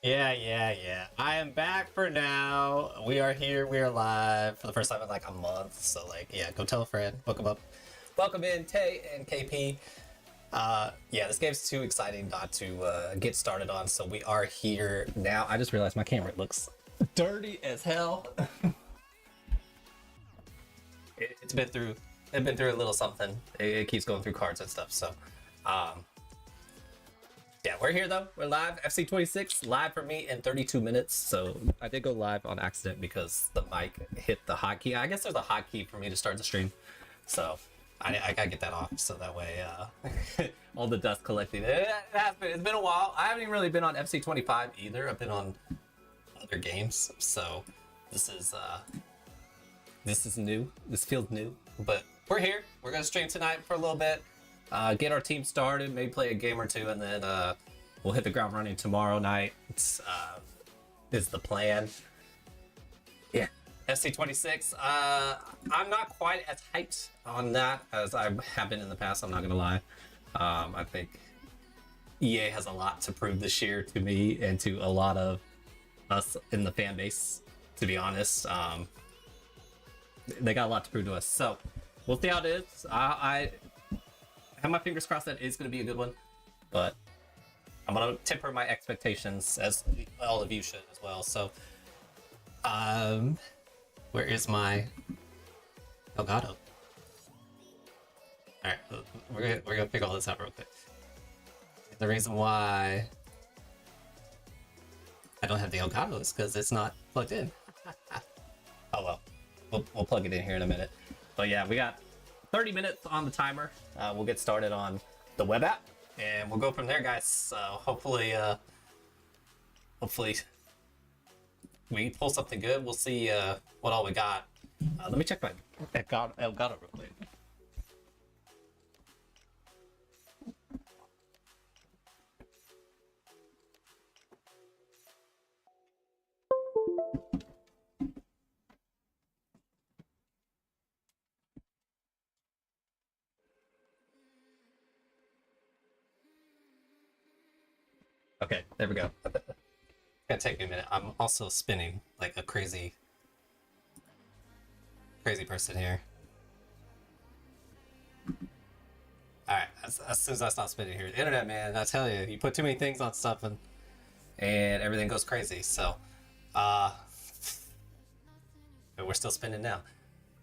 Yeah. I am back for now. We are here. We are live for the first time in like a month. So like, yeah, go tell a friend. Welcome up. Welcome in, Tay and KP. Yeah, this game's too exciting not to get started on. So we are here now. I just realized my camera looks dirty as hell. It's been through a little something. It keeps going through cards and stuff. So, yeah, we're here though. We're live. FC26 live for me in 32 minutes. So I did go live on accident because the mic hit the hotkey. I guess there's a hotkey for me to start the stream. So I gotta get that off so that way all the dust collecting. It's been a while. I haven't even really been on FC25 either. I've been on other games. So this is new. This feels new. But we're here. We're gonna stream tonight for a little bit. Get our team started, maybe play a game or two, and then we'll hit the ground running tomorrow night. It's is the plan. Yeah, FC26. I'm not quite as hyped on that as I have been in the past. I'm not gonna lie. I think EA has a lot to prove this year to me and to a lot of us in the fan base. To be honest, they got a lot to prove to us. So we'll see how it is. I have my fingers crossed that it's going to be a good one, but I'm going to temper my expectations as all of you should as well. So, where is my Elgato? All right, we're gonna figure all this out real quick. The reason why I don't have the Elgato is because it's not plugged in. Oh well, we'll plug it in here in a minute. But yeah, we got 30 minutes on the timer. We'll get started on the web app and we'll go from there, guys. So hopefully we pull something good. We'll see what all we got. Let me check my Elgato real quick. Okay, there we go. It's gonna take me a minute. I'm also spinning like a crazy person here. Alright, as soon as I stop spinning here, the internet, man, I tell you, you put too many things on stuff and everything goes crazy. So, but we're still spinning now.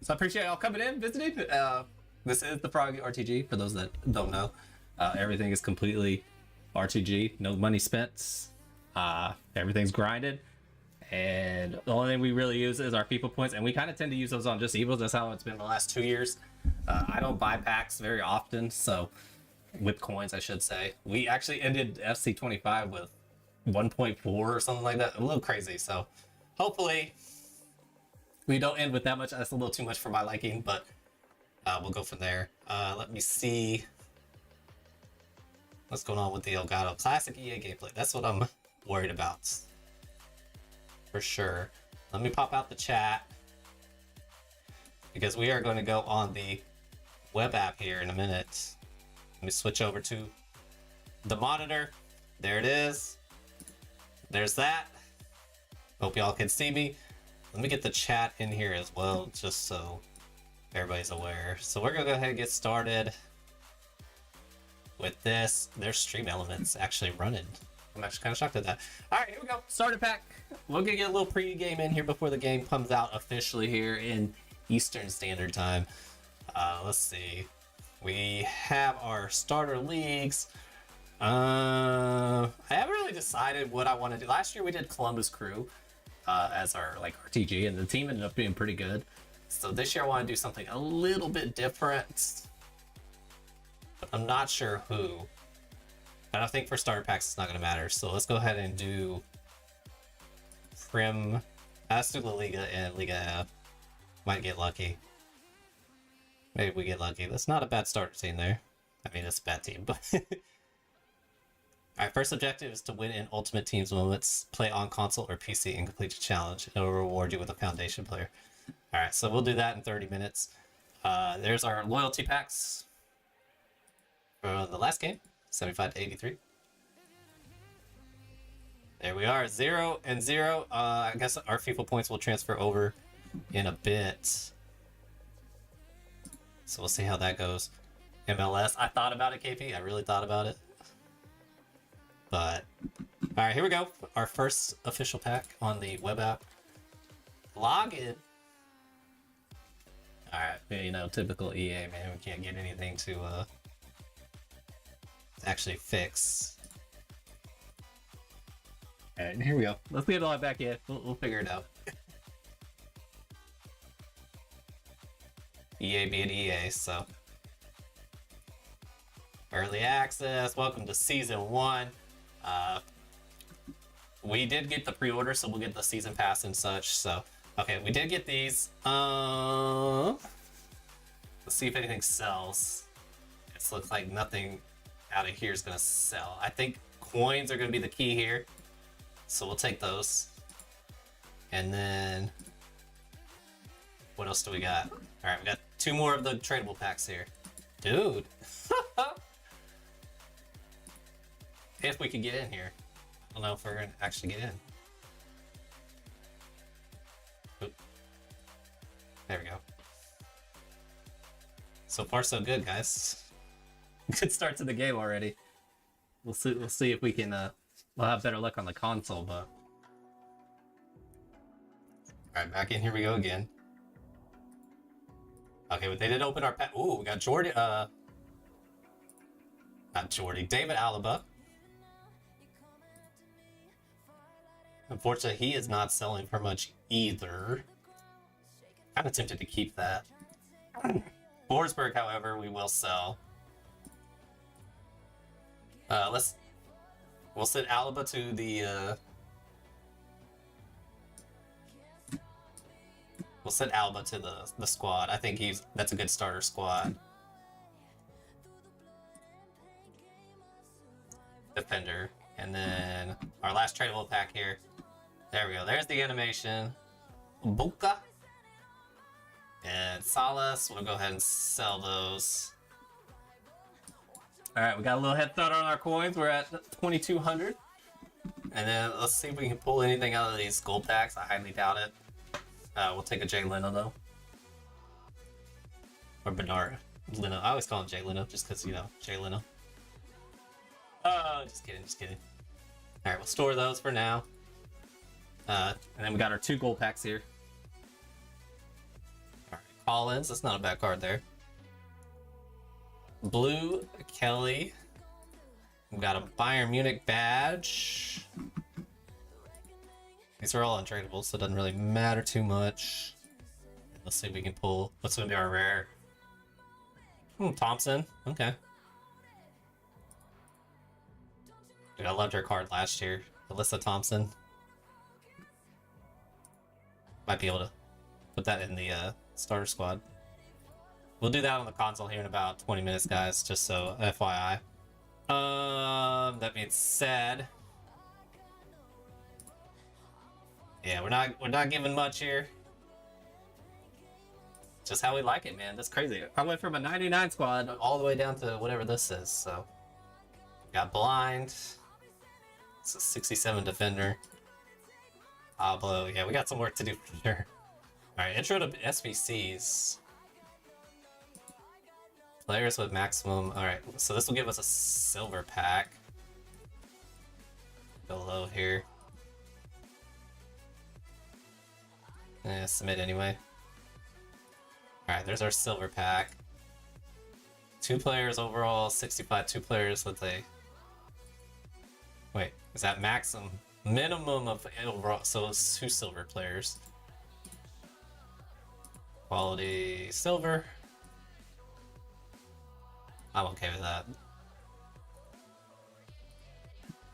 So I appreciate y'all coming in, visiting. This is the Froggy RTG. For those that don't know, everything is completely RTG. No money spent. Everything's grinded. And the only thing we really use is our people points, and we kind of tend to use those on just evils. That's how it's been the last 2 years. I don't buy packs very often, so with coins, I should say. We actually ended FC25 with 1.4 or something like that. A little crazy, so hopefully we don't end with that much. That's a little too much for my liking, but we'll go from there. Let me see what's going on with the Elgato Classic EA gameplay. That's what I'm worried about. For sure. Let me pop out the chat because we are going to go on the web app here in a minute. Let me switch over to the monitor. There it is. There's that. Hope y'all can see me. Let me get the chat in here as well, just so everybody's aware. So we're gonna go ahead and get started with this. There's stream elements actually running. I'm actually kind of shocked at that. All right, here we go. Starter pack. We're gonna get a little pre-game in here before the game comes out officially here in Eastern Standard Time. Let's see. We have our starter leagues. I haven't really decided what I want to do. Last year we did Columbus Crew as our RTG, and the team ended up being pretty good. So this year I want to do something a little bit different, but I'm not sure who. I don't think for starter packs it's not going to matter. So let's go ahead and do Prim. Let's do La Liga and Liga F. Might get lucky. Maybe we get lucky. That's not a bad starter team there. I mean, it's a bad team, but our first objective is to win in Ultimate Teams moments. Play on console or PC and complete the challenge. It'll reward you with a foundation player. All right, so we'll do that in 30 minutes. There's our loyalty packs for the last game, 75 to 83. There we are, 0 and 0. I guess our FIFA points will transfer over in a bit. So we'll see how that goes. MLS, I thought about it, KP. I really thought about it. But, all right, here we go. Our first official pack on the web app. Login. All right, you know, typical EA, man. We can't get anything to actually fix. All right, here we go. Let's get it all back in. We'll figure it out. EA being EA, so. Early access. Welcome to Season 1. We did get the pre-order, so we'll get the season pass and such. So, okay, we did get these. Let's see if anything sells. It looks like nothing out of here is gonna sell. I think coins are gonna be the key here, so we'll take those. And then, what else do we got? All right, we got 2 more of the tradable packs here, dude. If we can get in here. I don't know if we're gonna actually get in. Oop. There we go. So far so good, guys. Good start to the game already. We'll see if we can we'll have better luck on the console, but alright, back in, here we go again. Okay, but they did open our pack. Ooh, we got Jordy not Jordy, David Alaba. Unfortunately, he is not selling for much either. Kind of tempted to keep that. Forsberg, however, we will sell. We'll send Alaba to the we'll send Alaba to the squad. I think that's a good starter squad. Defender. And then our last tradable pack here. There we go. There's the animation. Buka. And Salas. We'll go ahead and sell those. Alright, we got a little head start on our coins. We're at 2,200. And then let's see if we can pull anything out of these gold packs. I highly doubt it. We'll take a Jay Leno, though. Or Bernard Leno. I always call him Jay Leno just because, you know, Jay Leno. Oh, just kidding, just kidding. Alright, we'll store those for now. And then we got our 2 gold packs here. Collins, that's not a bad card there. Blue Kelly. We've got a Bayern Munich badge. These are all untradeable, so it doesn't really matter too much. Let's see if we can pull. What's going to be our rare? Thompson. Okay. Dude, I loved her card last year. Alyssa Thompson. Might be able to put that in the starter squad. We'll do that on the console here in about 20 minutes, guys, just so FYI. That being said, yeah, we're not giving much here. Just how we like it, man. That's crazy. I went from a 99 squad all the way down to whatever this is. So, got blind. It's a 67 defender. Pablo. Yeah, we got some work to do for sure. All right, intro to SBCs. Players with maximum. All right, so this will give us a silver pack. Go low here. Submit anyway. Alright, there's our silver pack. 2 players overall, 65, 2 players with a... Wait, is that maximum? Minimum of overall, so it's 2 silver players. Quality silver. I'm okay with that.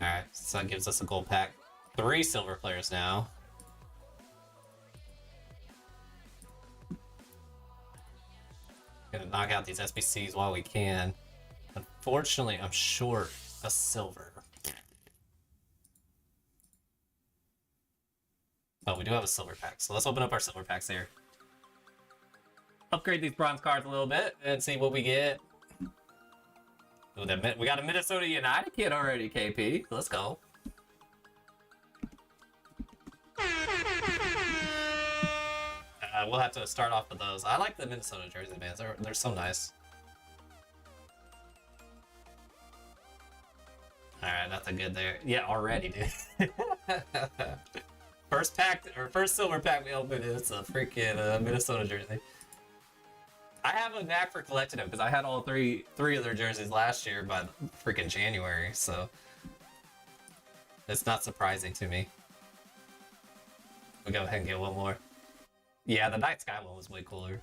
Alright, so that gives us a gold pack. 3 silver players now. Gonna knock out these SBCs while we can. Unfortunately, I'm short a silver. Oh, we do have a silver pack, so let's open up our silver packs here. Upgrade these bronze cards a little bit and see what we get. Ooh, we got a Minnesota United kid already, KP. Let's go. We'll have to start off with those. I like the Minnesota jersey, man. They're so nice. Alright, nothing good there. Yeah, already, dude. First pack, or first silver pack we opened, it's a freaking Minnesota jersey. I have a knack for collecting them because I had all three of their jerseys last year by freaking January, so it's not surprising to me. We'll go ahead and get one more. Yeah, the night sky one was way cooler.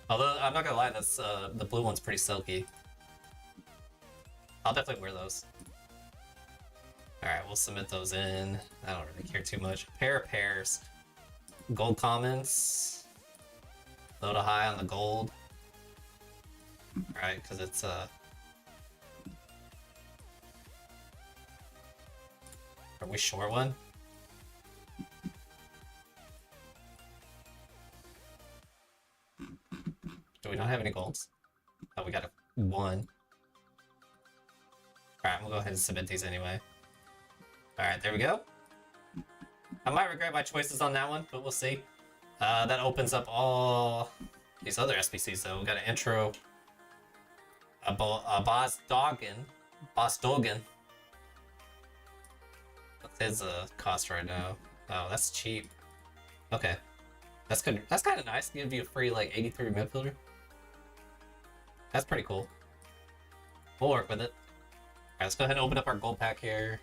Although, I'm not gonna lie, that's the blue one's pretty silky. I'll definitely wear those. Alright, we'll submit those in. I don't really care too much. Pair of pairs. Gold commons. Low to high on the gold. Alright, because it's Are we short one? Do we not have any golds? Oh, we got a 1. Alright, we'll go ahead and submit these anyway. Alright, there we go. I might regret my choices on that one, but we'll see. That opens up all these other SBCs though. We got an intro. A Boss Doggin. What's his cost right now? Oh, that's cheap. Okay. That's good. That's kind of nice. Give you a free like 83 midfielder. That's pretty cool. We'll work with it. Alright, let's go ahead and open up our gold pack here.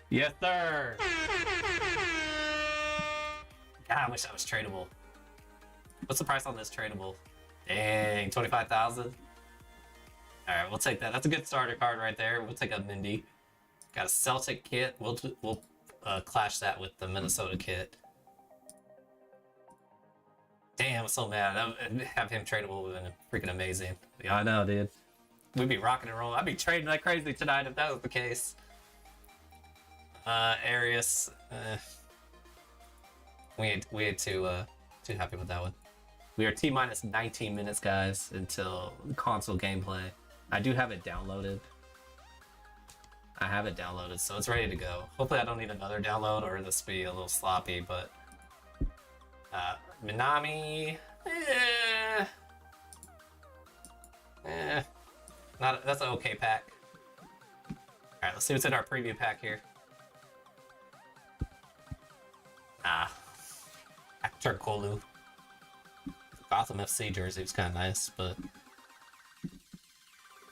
Yes, sir! God, I wish that was tradable. What's the price on this tradable? Dang, 25,000? Alright, we'll take that. That's a good starter card right there. We'll take a Mindy. Got a Celtic kit. We'll clash that with the Minnesota kit. Damn, I'm so mad. Have him tradable would have been freaking amazing. Yeah, I know, dude. We'd be rocking and rolling. I'd be trading like crazy tonight if that was the case. Arius. We ain't too happy with that one. We are T-minus 19 minutes, guys, until console gameplay. I do have it downloaded. I have it downloaded, so it's ready to go. Hopefully I don't need another download or this will be a little sloppy, but... Minami... That's an okay pack. Alright, let's see what's in our preview pack here. Turkoglu. Gotham FC jersey was kind of nice, but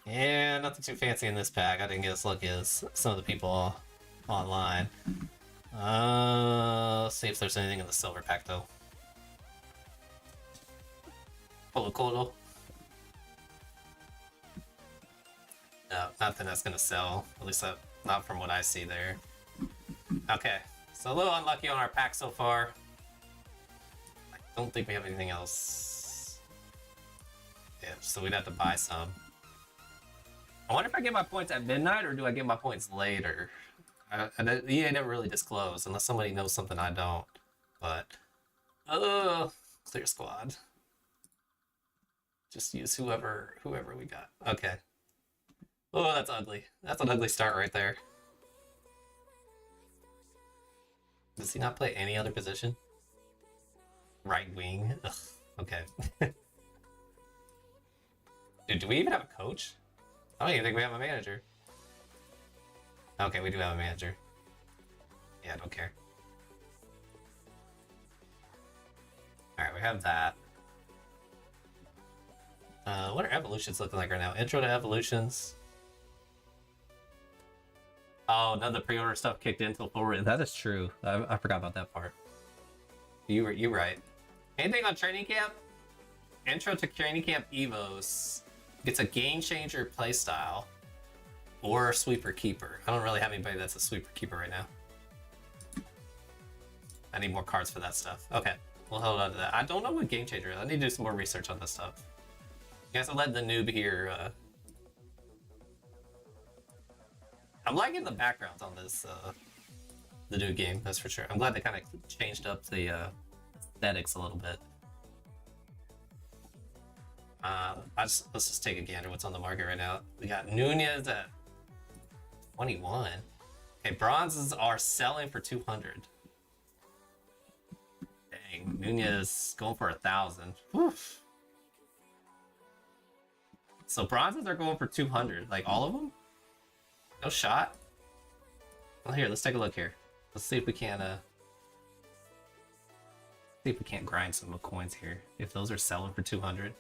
yeah, nothing too fancy in this pack. I didn't get as lucky as some of the people online. Let's see if there's anything in the silver pack though. Colo Colo. No, nothing that's gonna sell. At least not from what I see there. Okay, so a little unlucky on our pack so far. I don't think we have anything else. Yeah, so we'd have to buy some. I wonder if I get my points at midnight or do I get my points later? EA never really disclosed unless somebody knows something I don't. But clear squad. Just use whoever we got. Okay. Oh, that's ugly. That's an ugly start right there. Does he not play any other position? Right wing. Ugh. Okay. Dude, do we even have a coach? I don't even think we have a manager. Okay, we do have a manager. Yeah, I don't care. Alright, we have that. What are evolutions looking like right now? Intro to evolutions. Oh, none of the pre-order stuff kicked in until forward. That is true. I forgot about that part. You right. Anything on training camp? Intro to training camp Evos. It's a game changer playstyle. Or sweeper keeper. I don't really have anybody that's a sweeper keeper right now. I need more cards for that stuff. Okay, we'll hold on to that. I don't know what game changer is. I need to do some more research on this stuff. You guys will let the noob here. I'm liking the backgrounds on this, the new game, that's for sure. I'm glad they kind of changed up the aesthetics a little bit. Let's just take a gander what's on the market right now. We got Nunez at 21. Okay, bronzes are selling for 200. Dang, Nunez going for 1,000. Oof. So bronzes are going for 200, like all of them? No shot? Well, here, let's take a look here. Let's see if we can, see if we can't grind some coins here. If those are selling for 200.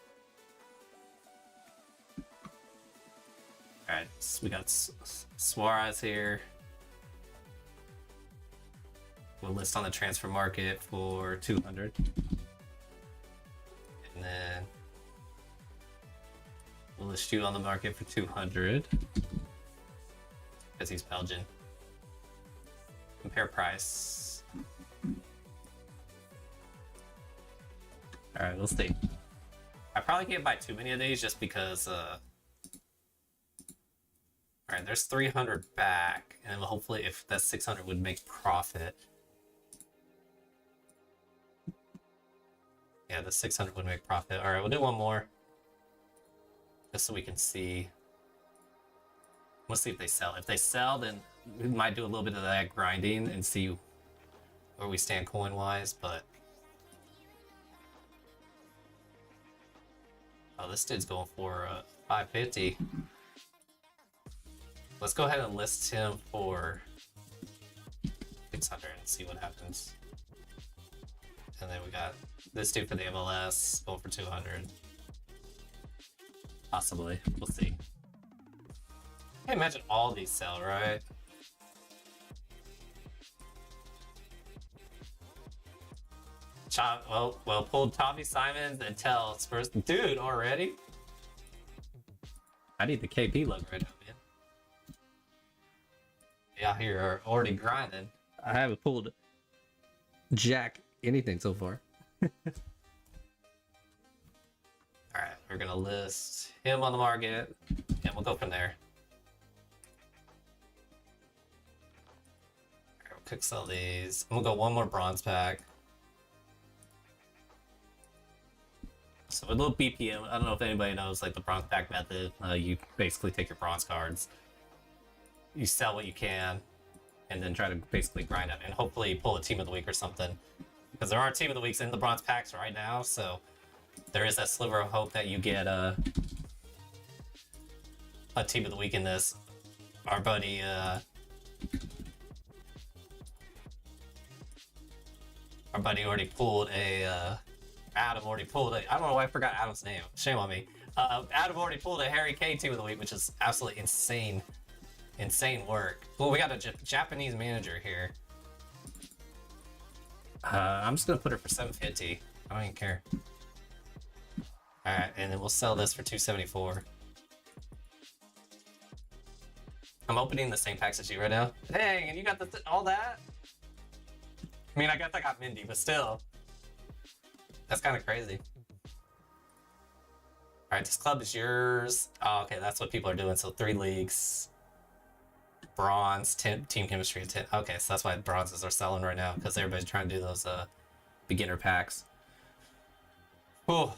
Alright, so we got Suarez here. We'll list on the transfer market for 200. And then we'll list you on the market for 200. Because he's Belgian. Compare price. Alright, we'll see. I probably can't buy too many of these just because alright, there's 300 back, and hopefully if that 600 would make profit. Yeah, the 600 would make profit. Alright, we'll do one more. Just so we can see. We'll see if they sell. If they sell, then we might do a little bit of that grinding and see where we stand coin-wise, but... Oh, this dude's going for 550. Let's go ahead and list him for 600 and see what happens. And then we got this dude for the MLS going for 200. Possibly. We'll see. I imagine all these sell, right? Well, pulled Tommy Simons and tell Spurs. Dude, already? I need the KP look right now, man. Yeah, here are already grinding. I haven't pulled jack anything so far. Alright, we're gonna list him on the market, and we'll go from there. Alright, we'll quick sell these. I'm gonna go one more bronze pack. So a little BPM, I don't know if anybody knows like the bronze pack method. You basically take your bronze cards, you sell what you can, and then try to basically grind it and hopefully pull a team of the week or something. Because there are team of the weeks in the bronze packs right now, so there is that sliver of hope that you get a team of the week in this. Our buddy Our buddy already pulled a, Adam already pulled a, I don't know why I forgot Adam's name. Shame on me. Adam already pulled a Harry K team of the week, which is absolutely insane. Insane work. Well, we got a Japanese manager here. I'm just gonna put her for 750. I don't even care. Alright, and then we'll sell this for 274. I'm opening the same packs as you right now. Dang, and you got all that? I mean, I guess I got Mindy, but still. That's kind of crazy. Alright, this club is yours. Oh, okay, that's what people are doing. So 3 leagues. Bronze, team chemistry, 10. Okay, so that's why bronzes are selling right now, because everybody's trying to do those beginner packs. Whew.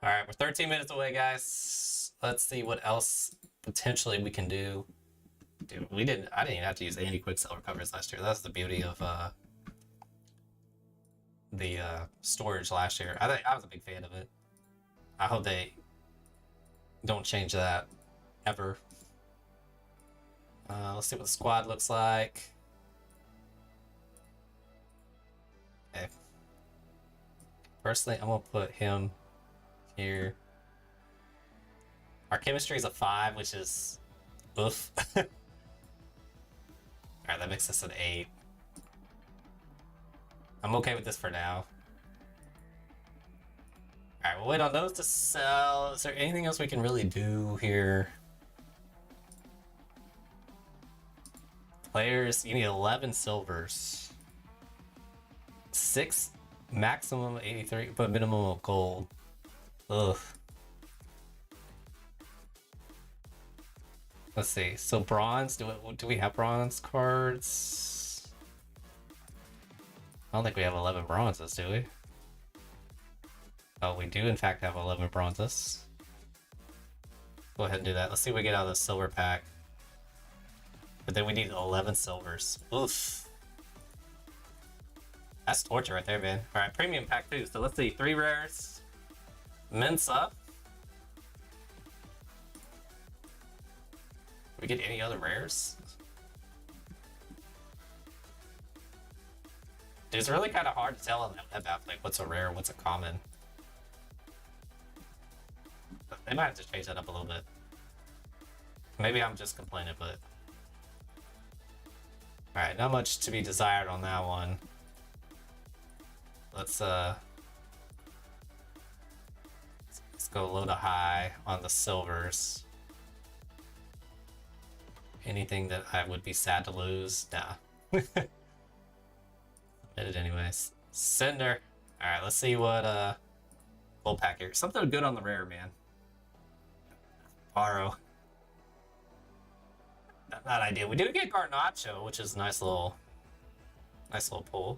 Alright, we're 13 minutes away, guys. Let's see what else potentially we can do. Dude, I didn't even have to use any Quicksilver covers last year. That's the beauty of the storage last year. I was a big fan of it. I hope they don't change that ever. Let's see what the squad looks like. Okay. Personally, I'm gonna put him here. Our chemistry is a 5, which is oof. Alright, that makes us an 8. I'm okay with this for now. Alright, we'll wait on those to sell. Is there anything else we can really do here? Players, you need 11 silvers. 6 maximum 83, but minimum of gold. Ugh. Let's see. So bronze, do we have bronze cards? I don't think we have 11 bronzes, do we? Oh, we do in fact have 11 bronzes. Go ahead and do that. Let's see what we get out of the silver pack. But then we need 11 silvers. Oof. That's torture right there, man. Alright, premium pack 2. So let's see. 3 rares. Mensa. We get any other rares? Dude, it's really kind of hard to tell about like what's a rare, what's a common. But they might have to change that up a little bit. Maybe I'm just complaining, but alright, not much to be desired on that one. Let's go low to high on the silvers. Anything that I would be sad to lose? Nah. Admit it anyways. Cinder. Alright, let's see what full pack here. Something good on the rare, man. Borrow. Not ideal. We do get Garnacho, which is a nice little pull.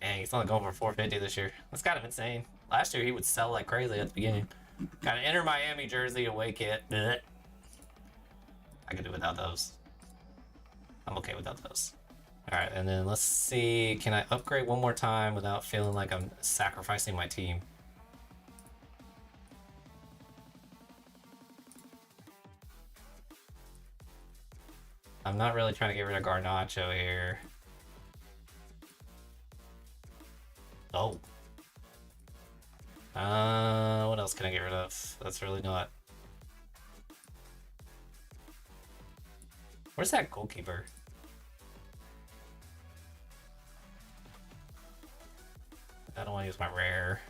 And he's only going for 450 this year. That's kind of insane. Last year he would sell like crazy at the beginning. Got an Inter Miami jersey, away kit. Blech. I could do without those. I'm okay without those. Alright, and then let's see. Can I upgrade one more time without feeling like I'm sacrificing my team? I'm not really trying to get rid of Garnacho here. Oh. What else can I get rid of? That's really not. Where's that goalkeeper? I don't want to use my rare.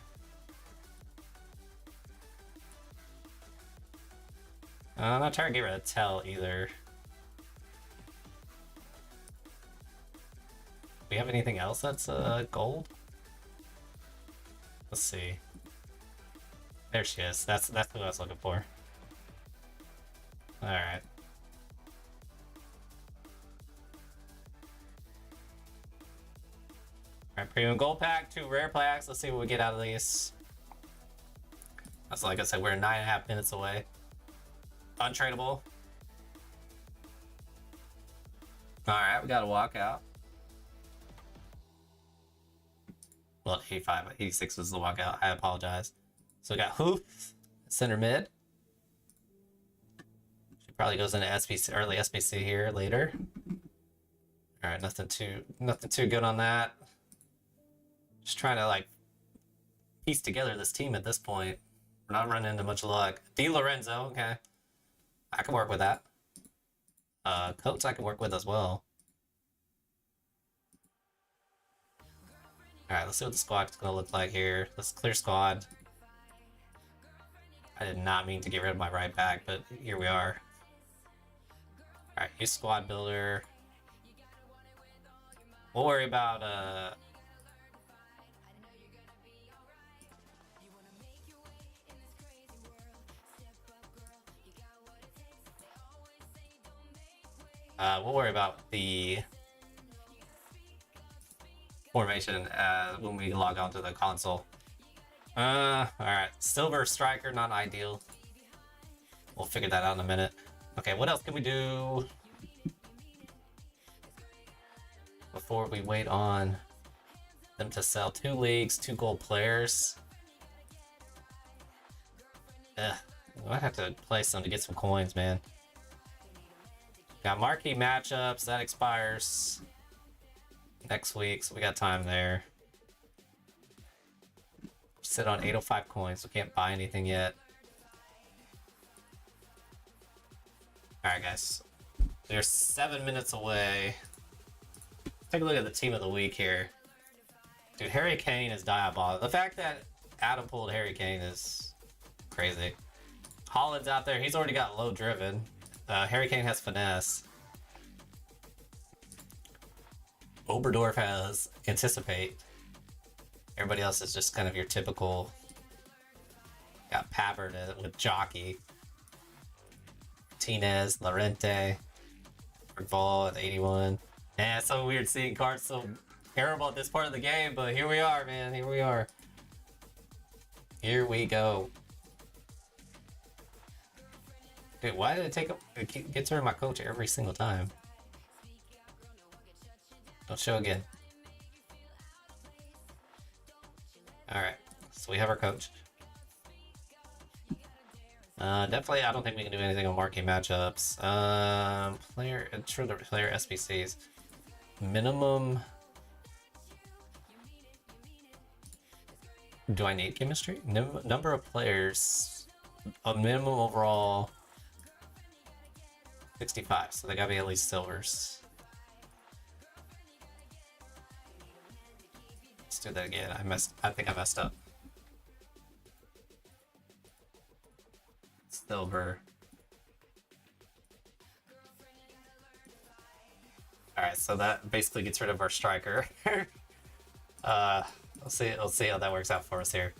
I'm not trying to get rid of Tell either. We have anything else that's gold? Let's see. There she is. That's who I was looking for. Alright. Alright, premium gold pack, 2 rare packs. Let's see what we get out of these. That's like I said, we're 9.5 minutes away. Untradeable. Alright, we got a walkout. Well, 85, 86 was the walkout. I apologize. So we got Hoof, center mid. She probably goes into SBC, early SBC here later. All right, nothing too good on that. Just trying to like piece together this team at this point. We're not running into much luck. Di Lorenzo, okay. I can work with that. Coates I can work with as well. Alright, let's see what the squad's gonna look like here. Let's clear squad. I did not mean to get rid of my right back, but here we are. Alright, use squad builder. We'll worry about we'll worry about the formation when we log on to the console. Alright. Silver striker, not ideal. We'll figure that out in a minute. Okay, what else can we do before we wait on them to sell 2 leagues, 2 gold players? Ugh. I might have to play some to get some coins, man. Got marquee matchups, that expires next week, so we got time there. Sit on 805 coins, so can't buy anything yet. Alright guys, they're 7 minutes away. Take a look at the team of the week here. Dude, Harry Kane is diabolical. The fact that Adam pulled Harry Kane is crazy. Holland's out there, he's already got low driven. Harry Kane has finesse. Oberdorf has anticipate. Everybody else is just kind of your typical. Got Pavard with jockey. Martinez, Lorente, Vol at 81. Yeah, it's so weird seeing cards so terrible at this part of the game, but here we are, man. Here we are. Here we go. Dude, why did it gets rid of my coach every single time? Don't show again. Alright, so we have our coach. Definitely, I don't think we can do anything on marquee matchups. Player SBCs. Minimum. Do I need chemistry? Number of players. A minimum overall 65, so they gotta be at least silvers. Let's do that again. I think I messed up. Silver. Alright, so that basically gets rid of our striker. We'll see how that works out for us here.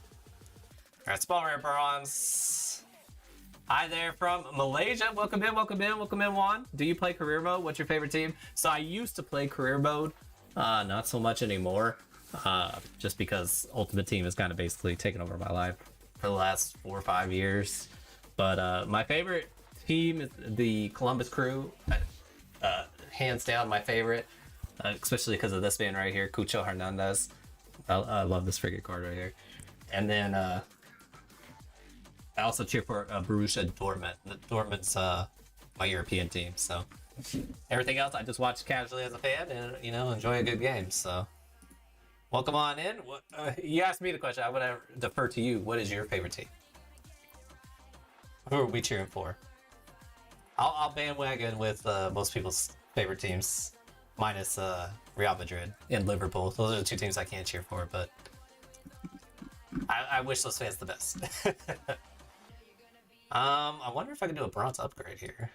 Alright, small rare bronze. Hi there from Malaysia. Welcome in, welcome in, welcome in, Juan. Do you play career mode? What's your favorite team? So I used to play career mode, not so much anymore. Just because Ultimate Team has kind of basically taken over my life for the last 4 or 5 years. But my favorite team is the Columbus Crew. Hands down my favorite, especially because of this man right here, Cucho Hernandez. I love this frigate card right here. And then I also cheer for Borussia Dortmund. Dortmund's my European team, so everything else I just watch casually as a fan and, you know, enjoy a good game. So welcome on in. You asked me the question, I would defer to you. What is your favorite team? Who are we cheering for? I'll bandwagon with most people's favorite teams, minus Real Madrid and Liverpool. Those are the 2 teams I can't cheer for, but I wish those fans the best. I wonder if I can do a bronze upgrade here.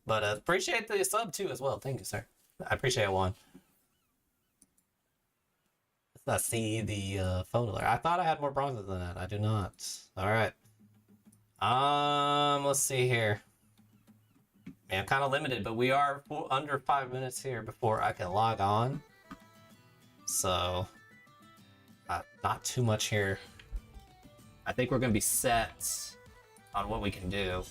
But appreciate the sub too as well. Thank you, sir. I appreciate it, Juan. Let's see the phone alert. I thought I had more bronzes than that. I do not. All right. Let's see here. Man, I'm kind of limited, but we are under 5 minutes here before I can log on. So, not too much here. I think we're going to be set on what we can do.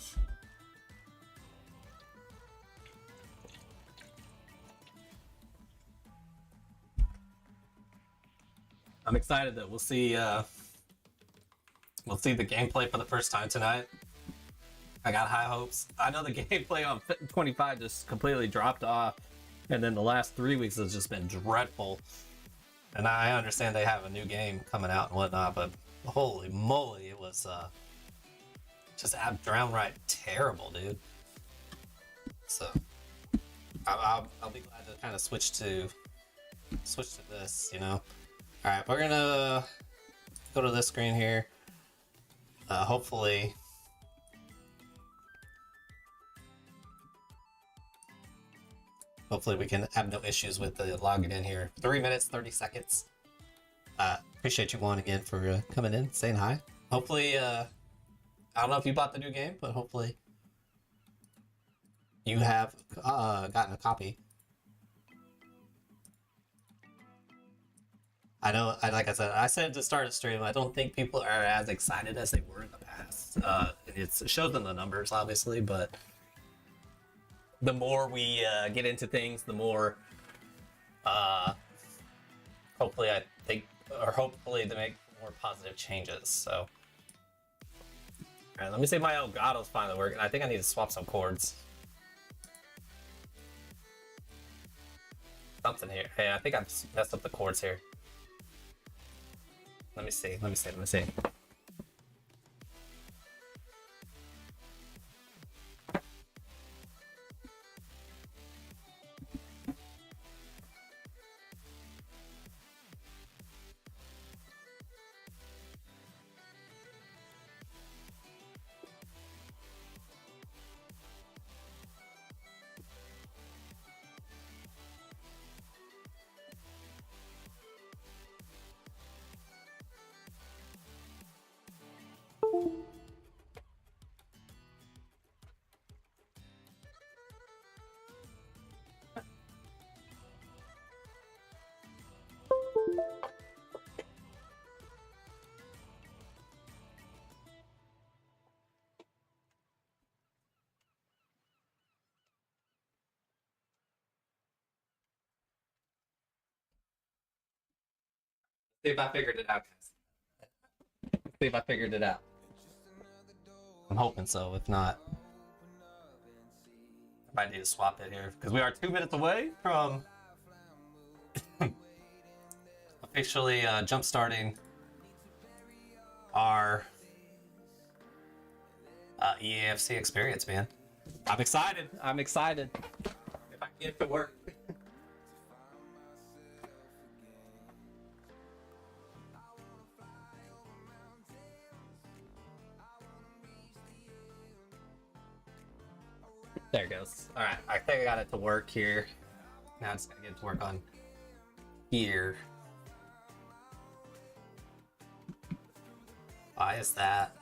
I'm excited that we'll see the gameplay for the first time tonight. I got high hopes. I know the gameplay on 25 just completely dropped off, and then the last 3 weeks has just been dreadful. And I understand they have a new game coming out and whatnot, but holy moly, it was just downright terrible, dude. So I'll be glad to kind of switch to this, you know. All right, we're gonna go to this screen here. Hopefully. Hopefully we can have no issues with the logging in here. 3 minutes, 30 seconds. Appreciate you one again for coming in, saying hi. Hopefully, I don't know if you bought the new game, but hopefully you have gotten a copy. I know, like I said at the start of the stream, I don't think people are as excited as they were in the past. It shows in the numbers, obviously, but the more we get into things, the more hopefully I think, or hopefully to make more positive changes. So, all right, let me see if my Elgato's finally working. I think I need to swap some chords. Something here. Hey, I think I've messed up the chords here. Let me see. See if I figured it out, guys. See if I figured it out. I'm hoping so. If not, I might need to swap it here because we are 2 minutes away from officially jump starting our EAFC experience, man. I'm excited. If I can get it to work. There it goes. All right, I think I got it to work here. Now I just gotta get it to work on here. Why is that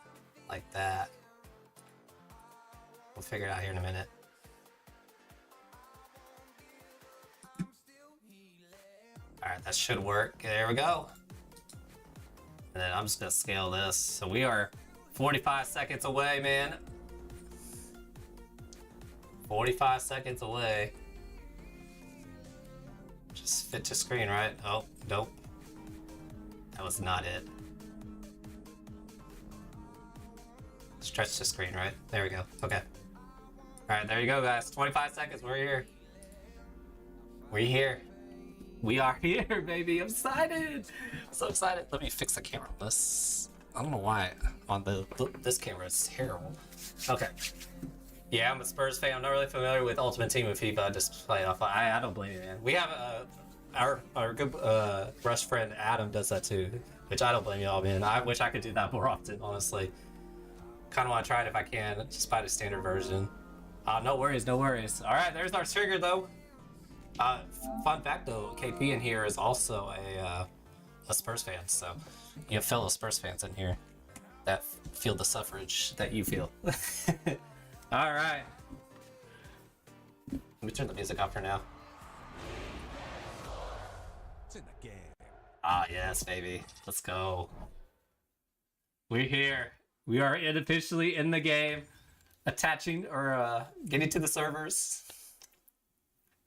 like that? We'll figure it out here in a minute. All right, that should work. There we go. And then I'm just gonna scale this. So we are 45 seconds away, man. 45 seconds away. Just fit to screen, right? Oh, nope. That was not it. Stretch the screen, right? There we go. Okay. Alright, there you go, guys. 25 seconds. We're here. We're here. We are here, baby. I'm excited. So excited. Let me fix the camera on this. I don't know why on this camera is terrible. Okay. Yeah, I'm a Spurs fan. I'm not really familiar with Ultimate Team of FIFA. I just play off. I don't blame you, man. We have our good Rush friend Adam does that too, which I don't blame you all, man. I wish I could do that more often, honestly. Kind of want to try it if I can, just buy the standard version. No worries, no worries. All right, there's our trigger though. Fun fact though, KP in here is also a Spurs fan, so you have fellow Spurs fans in here that feel the suffrage that you feel. All right. Let me turn the music off for now. Ah, yes, baby. Let's go. We're here. We are officially in the game. Attaching or getting to the servers.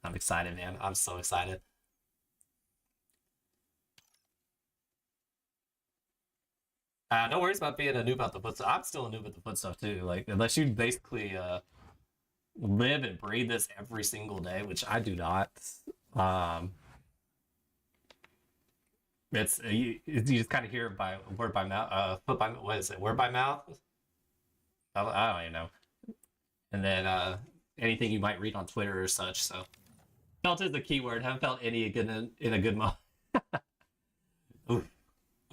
I'm excited, man. I'm so excited. No worries about being a noob about the foot stuff. I'm still a noob at the foot stuff too. Like, unless you basically live and breathe this every single day, which I do not. It's you just kind of hear it by word by mouth. What is it? Word by mouth? I don't even know. And then anything you might read on Twitter or such. So felt is the keyword. Haven't felt any good in a good month. Oof,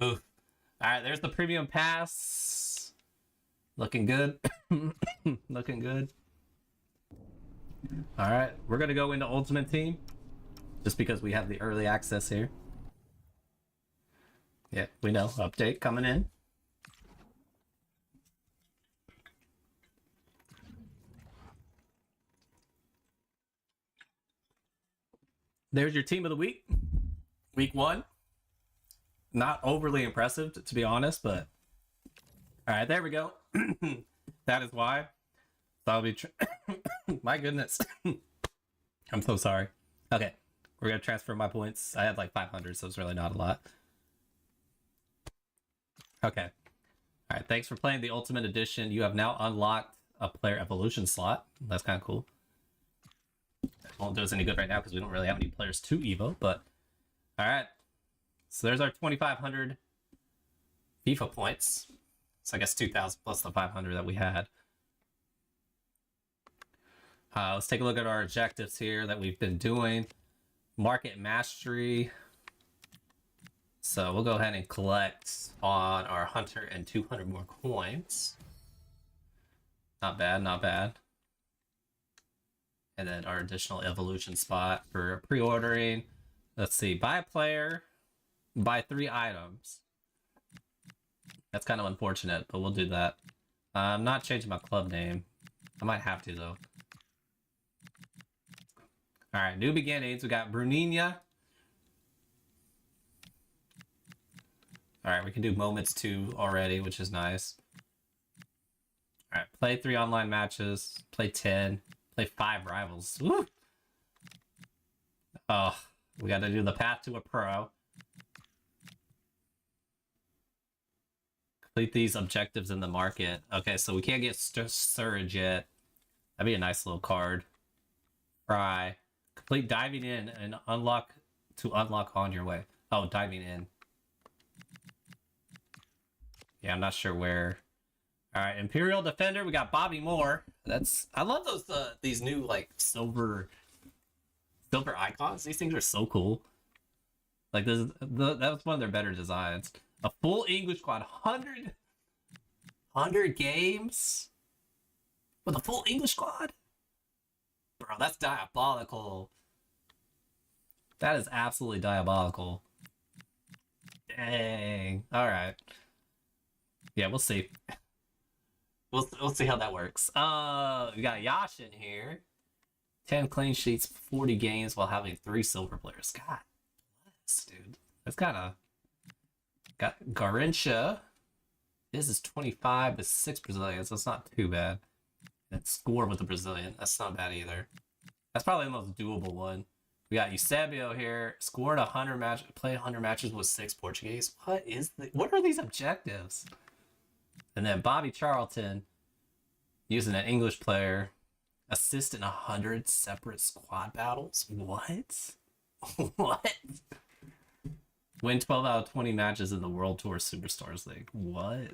oof. All right, there's the premium pass. Looking good. Looking good. All right, we're gonna go into Ultimate Team, just because we have the early access here. Yeah, we know. Update coming in. There's your team of the week. Week 1. Not overly impressive, to be honest, but all right, there we go. That is why. So I'll be. My goodness. I'm so sorry. Okay, we're gonna transfer my points. I had like 500, so it's really not a lot. Okay. All right. Thanks for playing the Ultimate Edition. You have now unlocked a player evolution slot. That's kind of cool. Won't do us any good right now because we don't really have any players to Evo, but all right. So there's our 2,500 FIFA points. So I guess 2,000 plus the 500 that we had. Let's take a look at our objectives here that we've been doing. Market mastery. So we'll go ahead and collect on our hunter and 200 more coins. Not bad, not bad. And then our additional evolution spot for pre-ordering. Let's see, buy a player, buy 3 items. That's kind of unfortunate, but we'll do that. I'm not changing my club name. I might have to, though. All right, new beginnings. We got Bruninha. All right, we can do moments 2 already, which is nice. All right, play 3 online matches, play 10, play 5 rivals. Woo! Oh, we got to do the path to a pro. Complete these objectives in the market. Okay, so we can't get Surge yet. That'd be a nice little card. Fry. Complete diving in and unlock on your way. Oh, diving in. Yeah, I'm not sure where. All right, Imperial Defender. We got Bobby Moore. I love those these new like silver icons. These things are so cool. Like that was one of their better designs. A full English squad, 100 games with a full English squad. Bro, that's diabolical. That is absolutely diabolical. Dang. All right. Yeah, we'll see. We'll see how that works. We got Yash in here. 10 clean sheets, 40 games while having 3 silver players. God bless, dude. That's kind of... Got Garincha. This is 25 with 6 Brazilians. That's not too bad. And score with the Brazilian. That's not bad either. That's probably the most doable one. We got Eusebio here. Scored 100 matches. Played 100 matches with 6 Portuguese. What are these objectives? And then Bobby Charlton using an English player. Assist in 100 separate squad battles. What? What? Win 12 out of 20 matches in the World Tour Superstars League. What?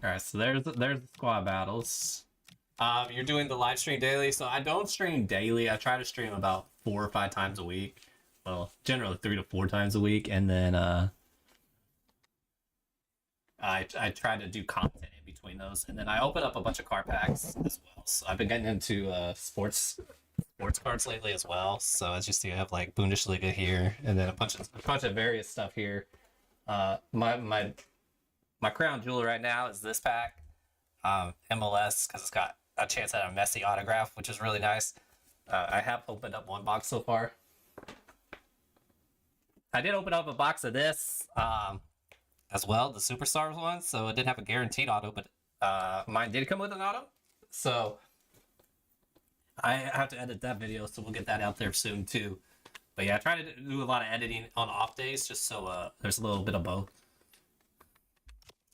All right, so there's the squad battles. You're doing the live stream daily, so I don't stream daily. I try to stream about 4 or 5 times a week. Well, generally 3 to 4 times a week, and then I try to do content in between those, and then I open up a bunch of card packs as well. So I've been getting into sports cards lately as well. So as you see, I have like Bundesliga here, and then a bunch of various stuff here. My crown jewel right now is this pack, MLS, because it's got a chance at a Messi autograph, which is really nice. I have opened up 1 box so far. I did open up a box of this as well, the Superstars one, so it didn't have a guaranteed auto, but mine did come with an auto. So I have to edit that video, so we'll get that out there soon too. But yeah, I try to do a lot of editing on off days, just so there's a little bit of both.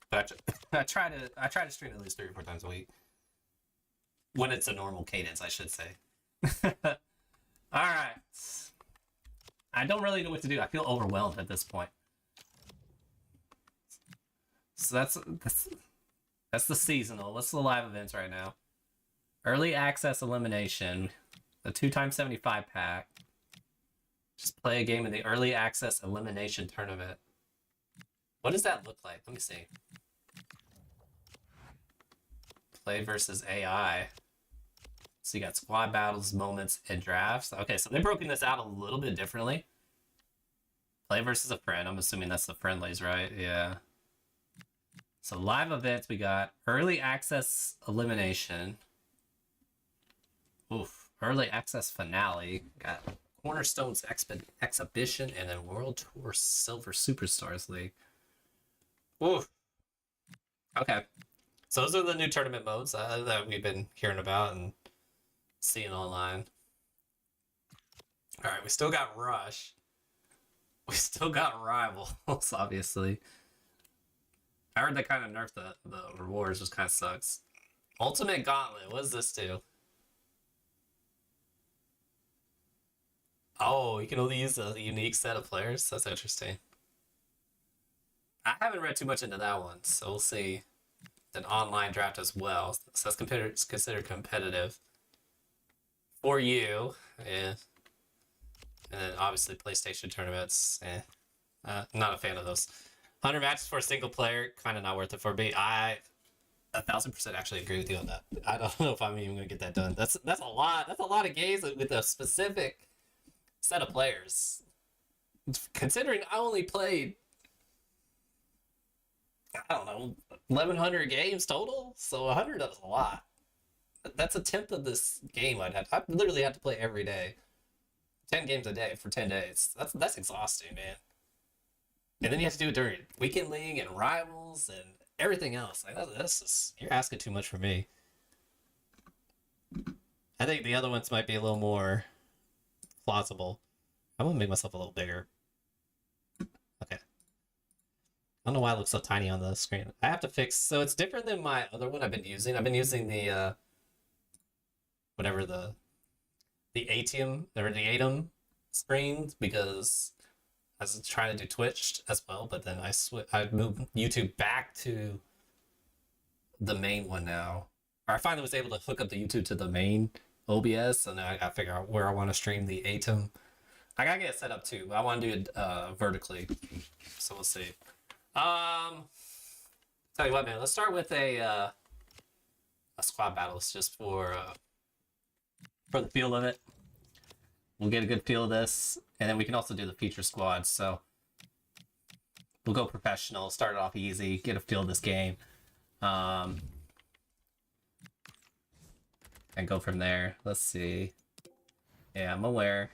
But I try to stream at least 3 or 4 times a week when it's a normal cadence, I should say. All right. I don't really know what to do. I feel overwhelmed at this point. So that's the seasonal. What's the live events right now? Early access elimination, the 2x75 pack. Just play a game in the early access elimination tournament. What does that look like? Let me see. Play versus AI. So you got squad battles, moments, and drafts. Okay, so they're broken this out a little bit differently. Play versus a friend. I'm assuming that's the friendlies, right? Yeah. So live events, we got early access elimination. Oof. Early access finale. Got Cornerstones exhibition and then World Tour Silver Superstars League. Oof. Okay. So those are the new tournament modes that we've been hearing about and seeing online. All right, we still got Rush. We still got Rivals, obviously. I heard they kind of nerfed the rewards, which kind of sucks. Ultimate Gauntlet, what does this do? Oh, you can only use a unique set of players? That's interesting. I haven't read too much into that one, so we'll see. An online draft as well, so that's considered competitive. For you, yeah. And then obviously PlayStation tournaments, not a fan of those. 100 matches for a single player, kind of not worth it for me. I 1,000% actually agree with you on that. I don't know if I'm even gonna get that done. That's a lot. That's a lot of games with a specific set of players. Considering I only played, I don't know, 1,100 games total, so 100 is a lot. That's a tenth of this game I literally have to play every day. 10 games a day for 10 days. That's exhausting, man. And then you have to do it during Weekend League and Rivals and everything else. Like that's just, you're asking too much for me. I think the other ones might be a little more plausible. I'm gonna make myself a little bigger. Okay. I don't know why it looks so tiny on the screen. I have to fix, so it's different than my other one I've been using. I've been using the whatever the ATEM or the ATEM screen because I was trying to do Twitch as well, but then I moved YouTube back to the main one now. Or I finally was able to hook up the YouTube to the main OBS, and now I gotta figure out where I want to stream the ATEM. I gotta get it set up too, but I want to do it vertically, so we'll see. Tell you what, man, let's start with a squad battle just for the feel of it. We'll get a good feel of this, and then we can also do the feature squads. So we'll go professional, start it off easy, get a feel of this game, and go from there. Let's see. Yeah, I'm aware.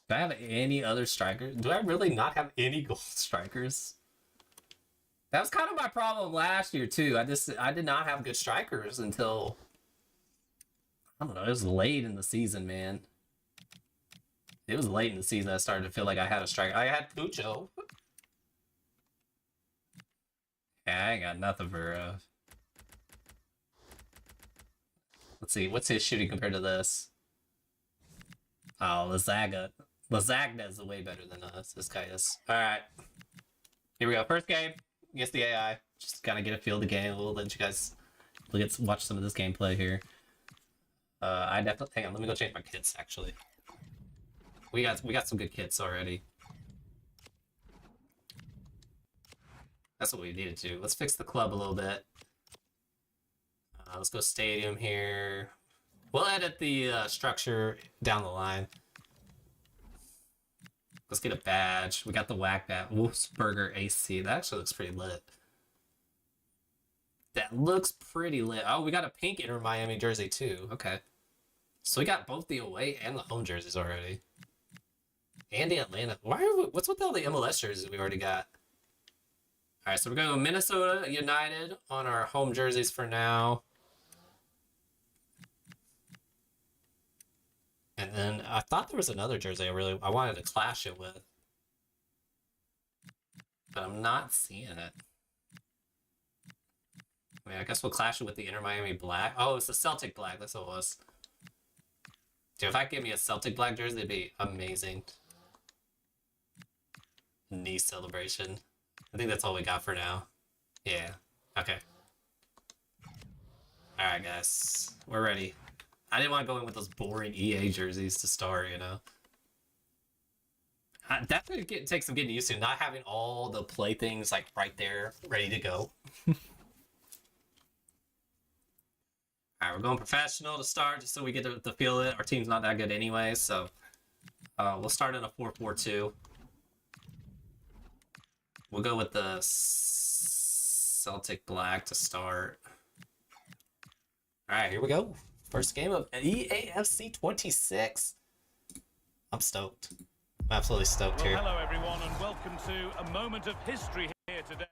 Do I have any other strikers? Do I really not have any gold strikers? That was kind of my problem last year too. I did not have good strikers until, I don't know, it was late in the season, man. It was late in the season I started to feel like I had a striker. I had Pucho. Yeah, I ain't got nothing for let's see, what's his shooting compared to this? Oh, Lazaga. Lasagna is way better than us. This guy is. Alright. Here we go. First game against the AI. Just kind of get a feel of the game. We'll let you guys watch some of this gameplay here. I definitely, hang on, let me go change my kits actually. We got some good kits already. That's what we needed to do. Let's fix the club a little bit. Let's go stadium here. We'll edit the structure down the line. Let's get a badge. We got the whack bat. Wolfsburger AC. That actually looks pretty lit. That looks pretty lit. Oh, we got a pink Inter Miami jersey too. Okay. So we got both the away and the home jerseys already. And the Atlanta. What's with all the MLS jerseys we already got? Alright, so we're going to Minnesota United on our home jerseys for now. And then I thought there was another jersey I wanted to clash it with. But I'm not seeing it. I mean, I guess we'll clash it with the Inter Miami black. Oh, it's the Celtic black. That's what it was. Dude, if I give me a Celtic black jersey, it'd be amazing. Knee celebration. I think that's all we got for now. Yeah. Okay. Alright, guys. We're ready. I didn't want to go in with those boring EA jerseys to start, you know? That's gonna take some getting used to, not having all the playthings like right there, ready to go. Alright, we're going professional to start, just so we get to feel it. Our team's not that good anyway, so we'll start in a 4-4-2. We'll go with the Celtic black to start. Alright, here we go. First game of EAFC 26. I'm stoked. I'm absolutely stoked here. Hello everyone and welcome to a moment of history here today.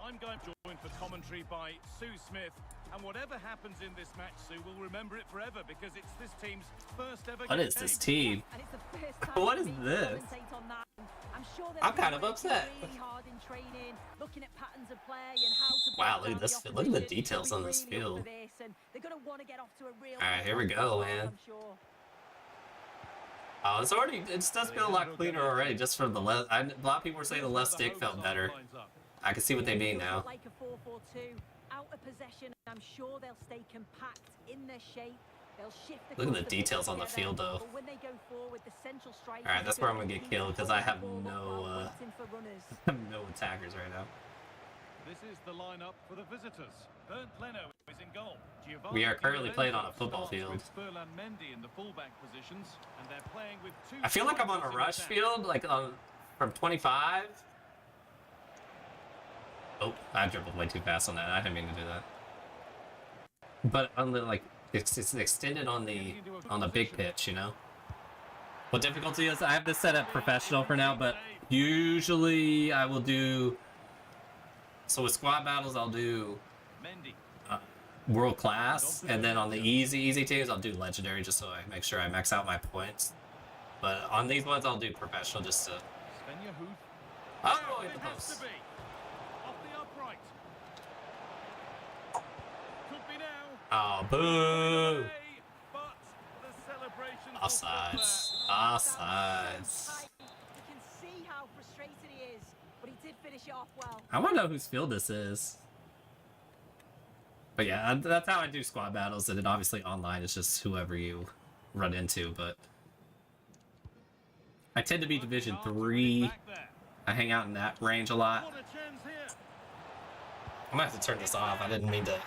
I'm going to be joined for commentary by Sue Smith, and whatever happens in this match, Sue, we'll remember it forever because it's this team's first ever game. What is this team? What is this? I'm kind of upset. Wow, look at this. Look at the details on this field. Alright, here we go, man. Oh, it does feel a lot cleaner already, just from the left. A lot of people were saying the left stick felt better. I can see what they mean now. Look at the details on the field, though. Alright, that's where I'm gonna get killed, because I have no attackers right now. This is the lineup for the visitors. Bernd Leno is in goal. We are currently playing on a football field. I feel like I'm on a rush field, like from 25. Oh, I dribbled way too fast on that. I didn't mean to do that. But on the it's extended on the big pitch, you know. What difficulty is? I have this set up professional for now, but usually I will do. So with squad battles, I'll do world class, and then on the easy teams, I'll do legendary, just so I make sure I max out my points. But on these ones, I'll do professional, just to. Oh, hit the post. Oh, boo! Offsides. Offsides. I want to know whose field this is. But yeah, that's how I do squad battles, and then obviously online it's just whoever you run into, but I tend to be Division 3. I hang out in that range a lot. I might have to turn this off. I didn't mean to.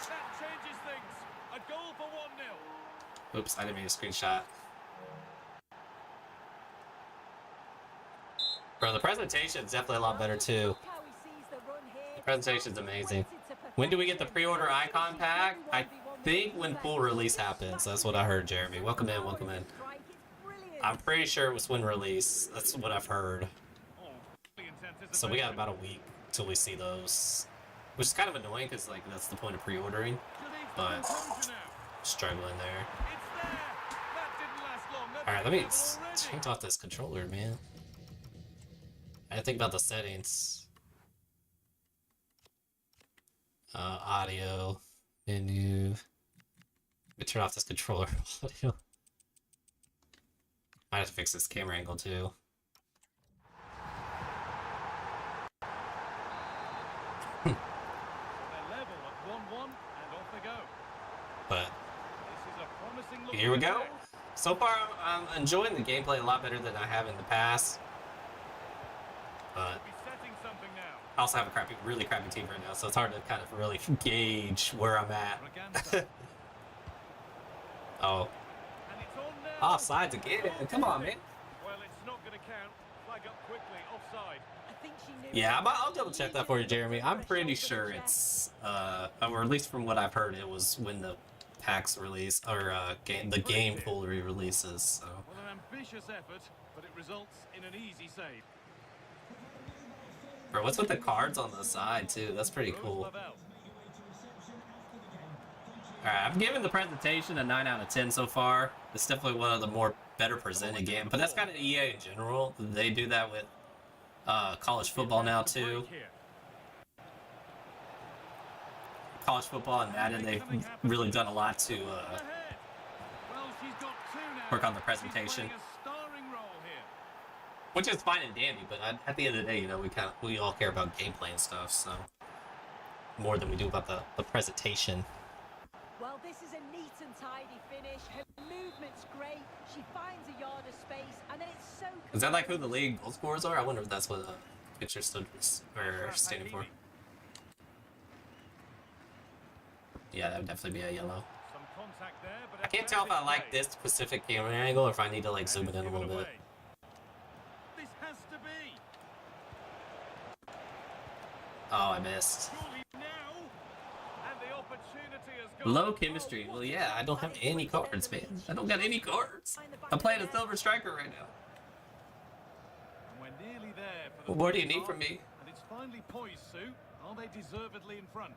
Oops, I didn't mean to screenshot. Bro, the presentation's definitely a lot better too. The presentation's amazing. When do we get the pre-order icon pack? I think when full release happens. That's what I heard, Jeremy. Welcome in, welcome in. I'm pretty sure it was when release. That's what I've heard. So we got about a week till we see those. Which is kind of annoying because like that's the point of pre-ordering. But struggling there. Alright, let me change off this controller, man. I didn't think about the settings. Audio, menu. Let me turn off this controller. Audio. Might have to fix this camera angle too. But here we go. So far, I'm enjoying the gameplay a lot better than I have in the past. But I also have a really crappy team right now, so it's hard to kind of really gauge where I'm at. Oh. Offsides again. Come on, man. Yeah, I'll double check that for you, Jeremy. I'm pretty sure it's, or at least from what I've heard, it was when the packs release, or the game full re-releases. So. Well, an ambitious effort, but it results in an easy save. Bro, what's with the cards on the side too? That's pretty cool. Alright, I've given the presentation a 9 out of 10 so far. It's definitely one of the more better presented games, but that's kind of EA in general. They do that with college football now too. College football and Madden, they've really done a lot to work on the presentation, which is fine and dandy. But at the end of the day, you know, we all care about gameplay and stuff, so more than we do about the presentation. Well, this is a neat and tidy finish. Her movement's great. She finds a yard of space, and then it's so. Is that like who the league goal scorers are? I wonder if that's what the picture stood or standing for. Yeah, that would definitely be a yellow. I can't tell if I like this specific camera angle or if I need to like zoom it in a little bit. This has to be. Oh, I missed. Low chemistry. Well, yeah, I don't have any cards, man. I don't got any cards. I'm playing a silver striker right now. We're nearly there for What more do you need from me? And it's finally poised, Sue. Are they deservedly in front?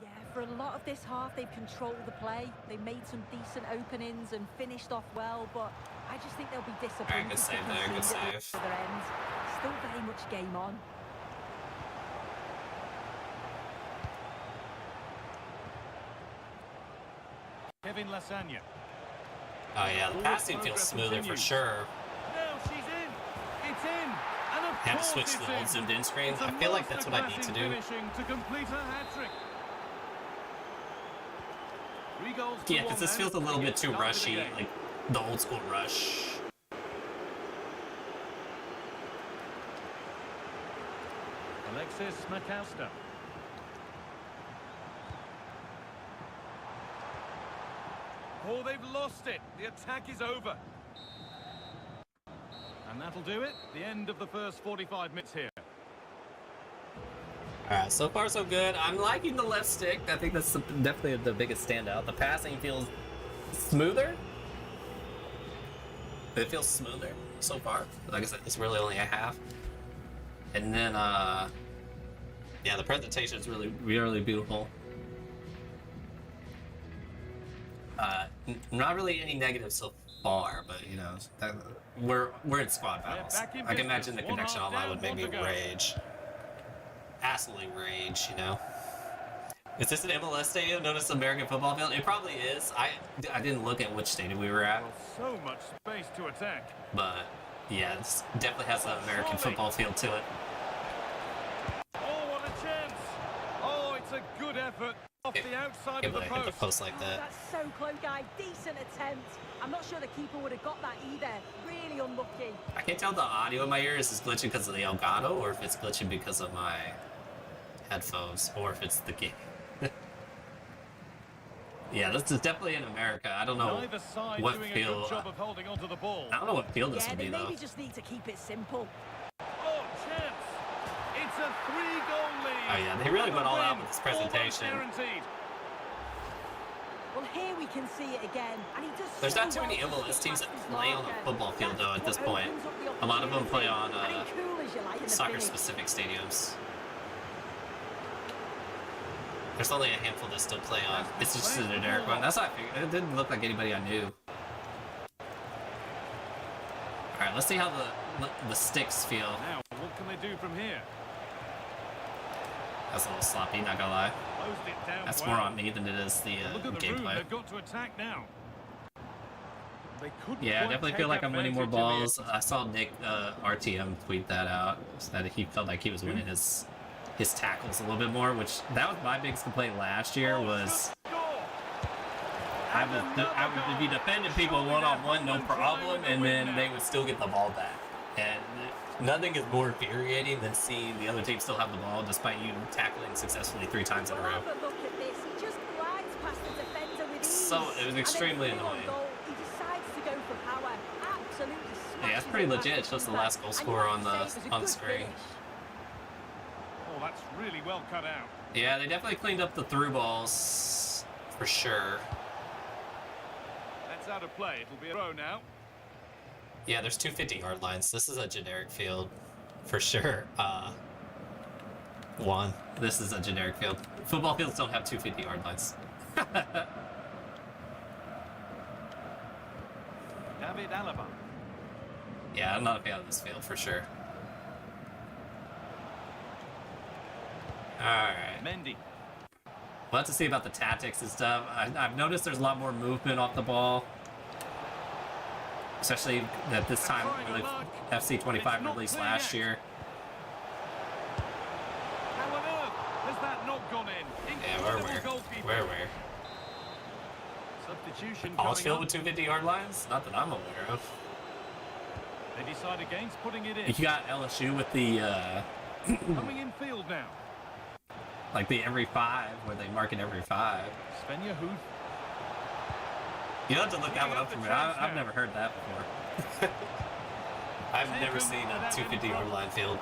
Yeah, for a lot of this half, they've controlled the play. They made some decent openings and finished off well, but I just think they'll be disappointed. Alright, good save there, good save. Still very much game on. Kevin Lasagna. Oh yeah, the passing feels smoother for sure. Now she's in. It's in. And of I have to course switch it's to the old in. zoomed in screen. It's a I feel like that's what I need masterclass to in do. finishing to complete her hat-trick. 3 goals to Yeah, 1 because this then. feels a little bit too Started rushy, again. like the old school rush. Alexis McAllister. Oh, they've lost it. The attack is over. And that'll do it. The end of the first 45 minutes here. Alright, so far so good. I'm liking the left stick. I think that's definitely the biggest standout. The passing feels smoother. It feels smoother so far. Like I said, it's really only a half. And then, yeah, the presentation is really, really beautiful. Not really any negatives so far, but you know, we're in squad battles. I can imagine the connection online would make me rage. Absolutely rage, you know. Is this an MLS stadium? Notice American football field? It probably is. I didn't look at which stadium we were at. Well, so much space to attack. But yeah, it definitely has an American football field to it. Oh, what a chance! Oh, it's a good effort off the outside of the Hit the post. post like that. That's so close, guy. Decent attempt. I'm not sure the keeper would have got that either. Really unlucky. I can't tell the audio in my ears is glitching because of the Elgato, or if it's glitching because of my headphones, or if it's the game. Yeah, this is definitely in America. I don't know Neither side what doing a field. good job of holding onto the ball. I don't know what field this Yeah, would they be though. maybe just need to keep it simple. Oh, chance! It's a 3-goal lead. Oh yeah, they really went all out with this Almost presentation. guaranteed. Well, here we can see it again, and he does. There's so not too many well to MLS stick teams that past his play on a marker. football field though at this That's point. what opens up the A lot of them play on opportunity. And cool as you like in the finish. soccer-specific stadiums. There's only a handful that still play on. It's just a generic one. That's what I figured. It didn't look like anybody I knew. Alright, let's see how the sticks feel. Now, what can they do from here? That's a little sloppy, not gonna lie. Closed it down That's well. more on me than it is the Look at the room. gameplay. They've got to attack now. They couldn't Yeah, I quite definitely take feel like I'm winning more advantage in the balls. I saw Nick RTM tweet that out, that he felt like he was winning his tackles a little bit more, which that was my biggest complaint last year was I would be defending people one-on-one, no problem, and then they would still get the ball back. And nothing is more infuriating than seeing the other team still have the ball despite you tackling successfully 3 times in a row. Have a look at this. He just glides past the defender with ease. So, it was And then extremely through on annoying. goal, he decides to go for power. Absolutely Yeah, it's smashes pretty it past legit. It shows the keeper. last goal And you scorer have on to the say it was a good screen. finish. Oh, that's really well cut out. Yeah, they definitely cleaned up the through balls for sure. That's out of play. It'll be a throw now. Yeah, there's 2 50-yard lines. This is a generic field for sure. This is a generic field. Football fields don't have 2 50-yard lines. David Alaba. Yeah, I'm not a fan of this field for sure. Alright. Mendy. We'll have to see about the tactics and stuff. I've noticed there's a lot more movement off the ball. especially at this time with FC25 released last year. How on earth has that not gone in? Yeah, Incredible goalkeeping. where? Substitution Ball's coming filled with up. 250-yard lines? Not that I'm aware of. They decide against putting it in. You got LSU with the, Coming in field now. like the every 5, where they mark it every 5. Svenja Huth. You have to look that one up for me. I've never heard that before. I've never seen a 250-yard line field.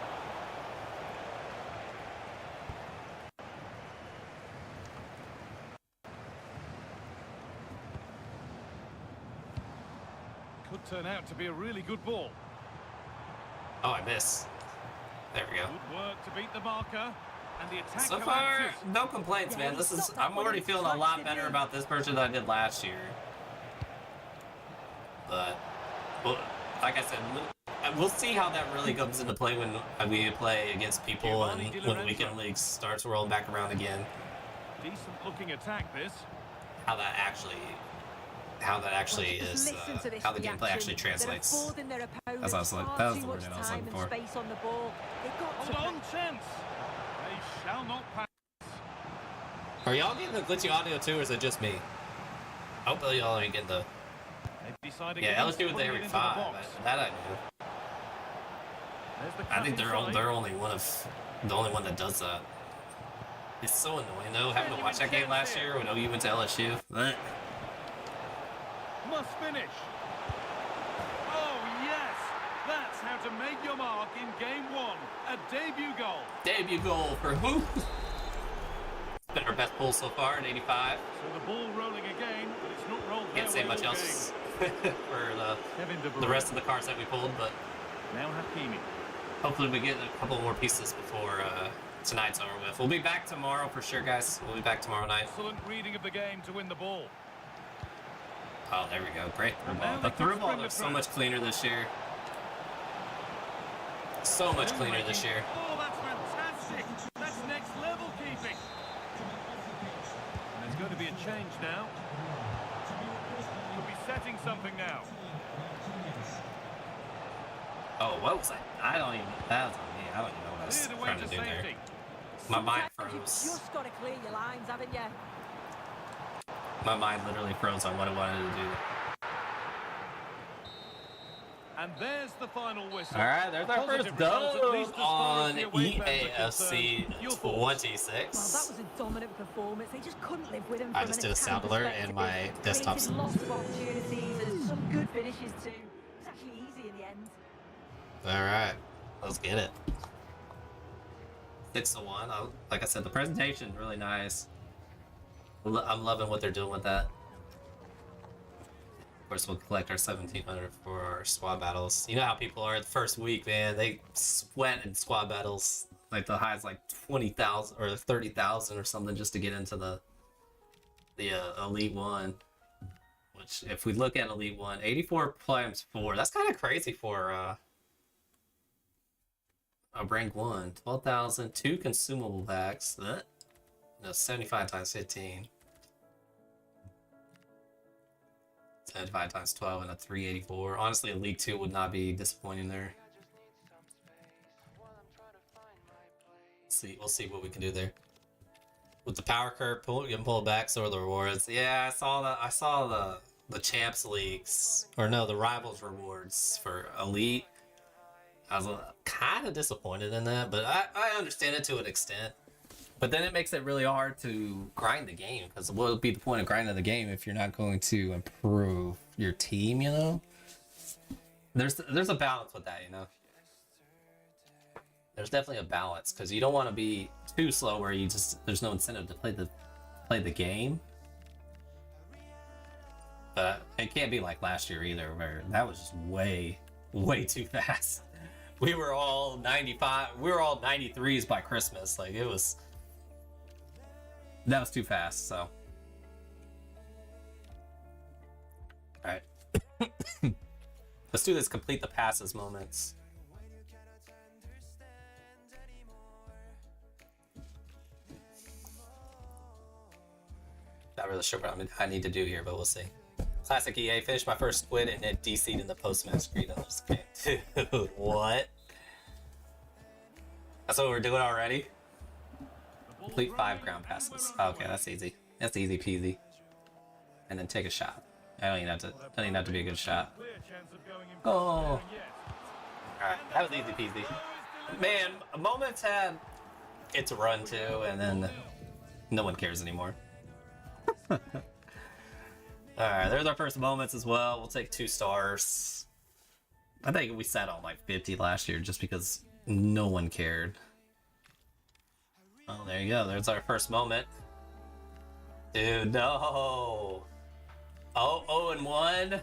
Could turn out to be a really good ball. Oh, I miss. There we go. Good work to beat the marker. And the attack So far, collapses. no complaints, man. Yeah, I'm already feeling a lot better about this version than I did last year. But, well, like I said, we'll see how that really comes into play when we play against people and when the weekend league starts rolling back around again. Decent looking attack, this. How that actually is, how the gameplay actually translates. That's what that was the word I was looking for. Hold on, chance. They shall not pass. Are y'all getting the glitchy audio too, or is it just me? I hope y'all ain't getting the... They decide Yeah, against LSU with the putting every it into 5. box. That I knew. There's the I cut think they're inside. only the only one that does that. It's so annoying though, having to watch that game last year when OU went to LSU. Blech. Must finish. Oh, yes. That's how to make your mark in game 1. A debut goal. Debut goal for who? It's been our best pull so far at 85. So the ball rolling again, but it's not rolled Can't say there much all else game. for Kevin De the Bruyne. rest of the cards that we pulled, but Now Hakimi. hopefully we get a couple more pieces before tonight's over with. We'll be back tomorrow for sure, guys. We'll be back tomorrow night. Excellent reading of the game to win the ball. Oh, there we go. Great through ball. Now The they can through ball spring the looks so press. much cleaner this year. So much cleaner this year. Oh, that's fantastic. That's next level keeping. And there's going to be a change now. Could be setting something now. Oh, what was that? I don't even... That was on me. I don't even know what I was Cleared away trying to to do there. safety. My mind Sometimes you've froze. just got to clear your lines, haven't you? My mind literally froze on what I wanted to do. And there's the final whistle. All right, there's our Positive first result, at dub least as far as on the away fans are EAFC concerned. Your thoughts? Well, that 26. was a dominant performance. They just couldn't live with him. I from just an did a attack sound alert perspective. and my desktop. Created lots of opportunities and some good finishes too. It's actually easy in the end. All right, let's get it. 6-1. Like I said, the presentation really nice. I'm loving what they're doing with that. Of course, we'll collect our 1,700 for our squad battles. You know how people are the first week, man. They sweat in squad battles. Like the high's like 20,000 or 30,000 or something just to get into the Elite One. Which, if we look at Elite One, 84 times 4. That's kind of crazy for a rank 1. 12,000, 2 consumable packs. No, 75 times 15. 75 times 12 and a 384. Honestly, a League 2 would not be disappointing there. We'll see what we can do there. With the power curve, you can pull it back, so are the rewards. Yeah, I saw the Champs Leagues, or no, the Rivals rewards for Elite. I was kind of disappointed in that, but I understand it to an extent. But then it makes it really hard to grind the game, because what would be the point of grinding the game if you're not going to improve your team, you know? There's a balance with that, you know? There's definitely a balance, because you don't want to be too slow where there's no incentive to play the game. But it can't be like last year either, where that was just way too fast. We were all 95, we were all 93s by Christmas. Like, that was too fast, so. Alright. Let's do this complete the passes moments. Not really sure what I need to do here, but we'll see. Classic EA, finished my first squid and it DC'd in the post-match screen on this game. Dude, what? That's what we're doing already? Complete 5 ground passes. Oh, okay, that's easy. That's easy peasy. And then take a shot. I don't even have to be a good shot. Oh. Alright, that was easy peasy. Man, Moments had it to run to, and then no one cares anymore. Alright, there's our first Moments as well. We'll take 2 stars. I think we sat on like 50 last year just because no one cared. Oh, there you go. There's our first moment. Dude, no. Oh, 0-1.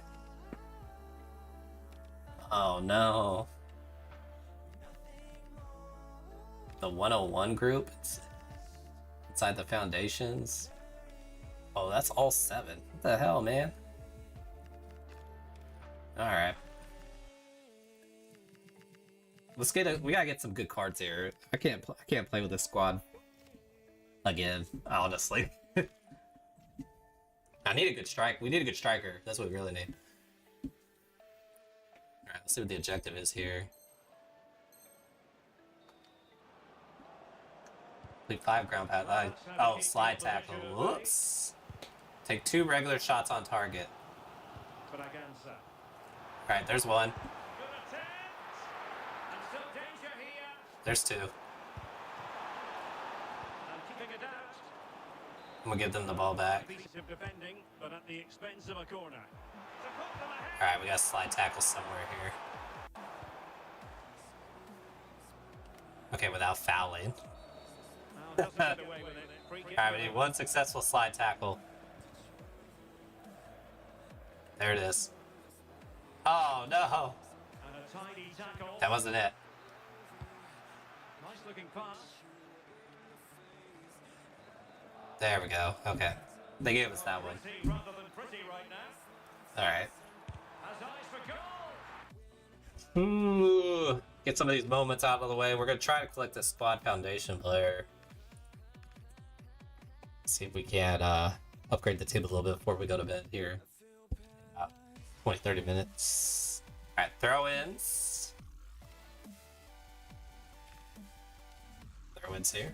Oh no. The 101 group inside the foundations. Oh, that's all 7. What the hell, man? All right. Let's get we gotta get some good cards here. I can't play with this squad again, honestly. I need a good strike. We need a good striker. That's what we really need. Alright, let's see what the objective is here. Complete 5 ground pass. Oh, slide tackle. Whoops. Take 2 regular shots on target. Alright, there's 1. There's 2. I'm gonna give them the ball back. Alright, we got a slide tackle somewhere here. Okay, without fouling. Alright, we need 1 successful slide tackle. There it is. Oh no! That wasn't it. There we go. Okay. They gave us that one. Alright. Ooh. Get some of these moments out of the way. We're going to try to collect a squad foundation player. See if we can upgrade the team a little bit before we go to bed here. 20-30 minutes. Alright, throw-ins. Throw-ins here.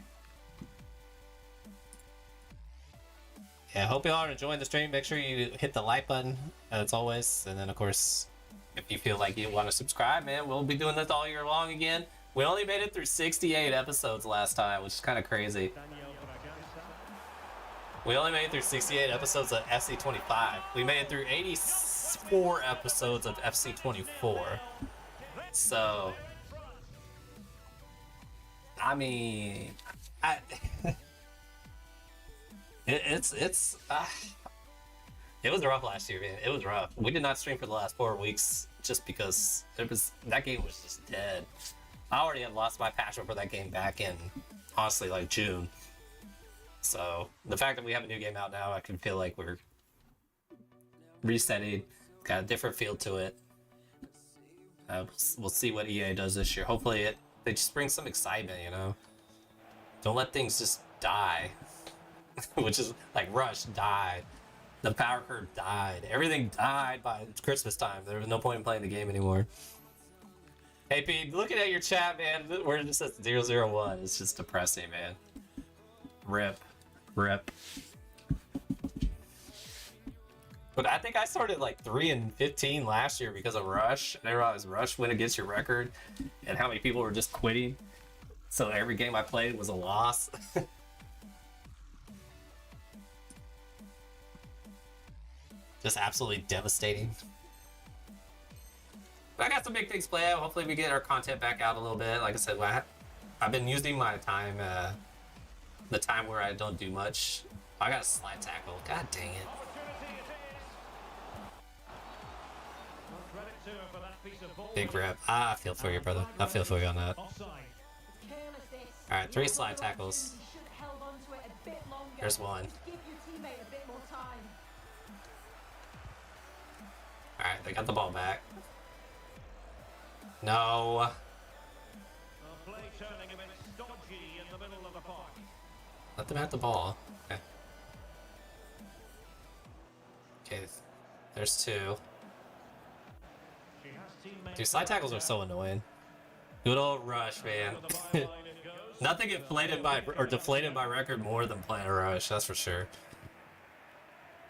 Yeah, I hope you all are enjoying the stream. Make sure you hit the like button, as always. And then, of course, if you feel like you want to subscribe, man, we'll be doing this all year long again. We only made it through 68 episodes last time, which is kind of crazy. We only made it through 68 episodes of FC25. We made it through 84 episodes of FC24. So, I mean, it was rough last year, man. It was rough. We did not stream for the last 4 weeks just because that game was just dead. I already had lost my passion for that game back in, honestly, like June. So the fact that we have a new game out now, I can feel like we're resetting, got a different feel to it. We'll see what EA does this year. Hopefully they just bring some excitement, you know? Don't let things just die. Which is like Rush died. The power curve died. Everything died by Christmas time. There was no point in playing the game anymore. Hey Pete, looking at your chat, man, we're just at 001. It's just depressing, man. Rip. Rip. But I think I started like 3-15 last year because of Rush. I realized Rush went against your record and how many people were just quitting. So every game I played was a loss. Just absolutely devastating. But I got some big things planned. Hopefully we get our content back out a little bit. Like I said, I've been using my time, the time where I don't do much. I got a slide tackle. God dang it. Big rep. I feel for you, brother. I feel for you on that. Alright, 3 slide tackles. There's 1. Alright, they got the ball back. No. Let them have the ball. Okay. Okay. There's two. Dude, slide tackles are so annoying. Good old rush, man. Nothing inflated by or deflated my record more than playing a rush, that's for sure.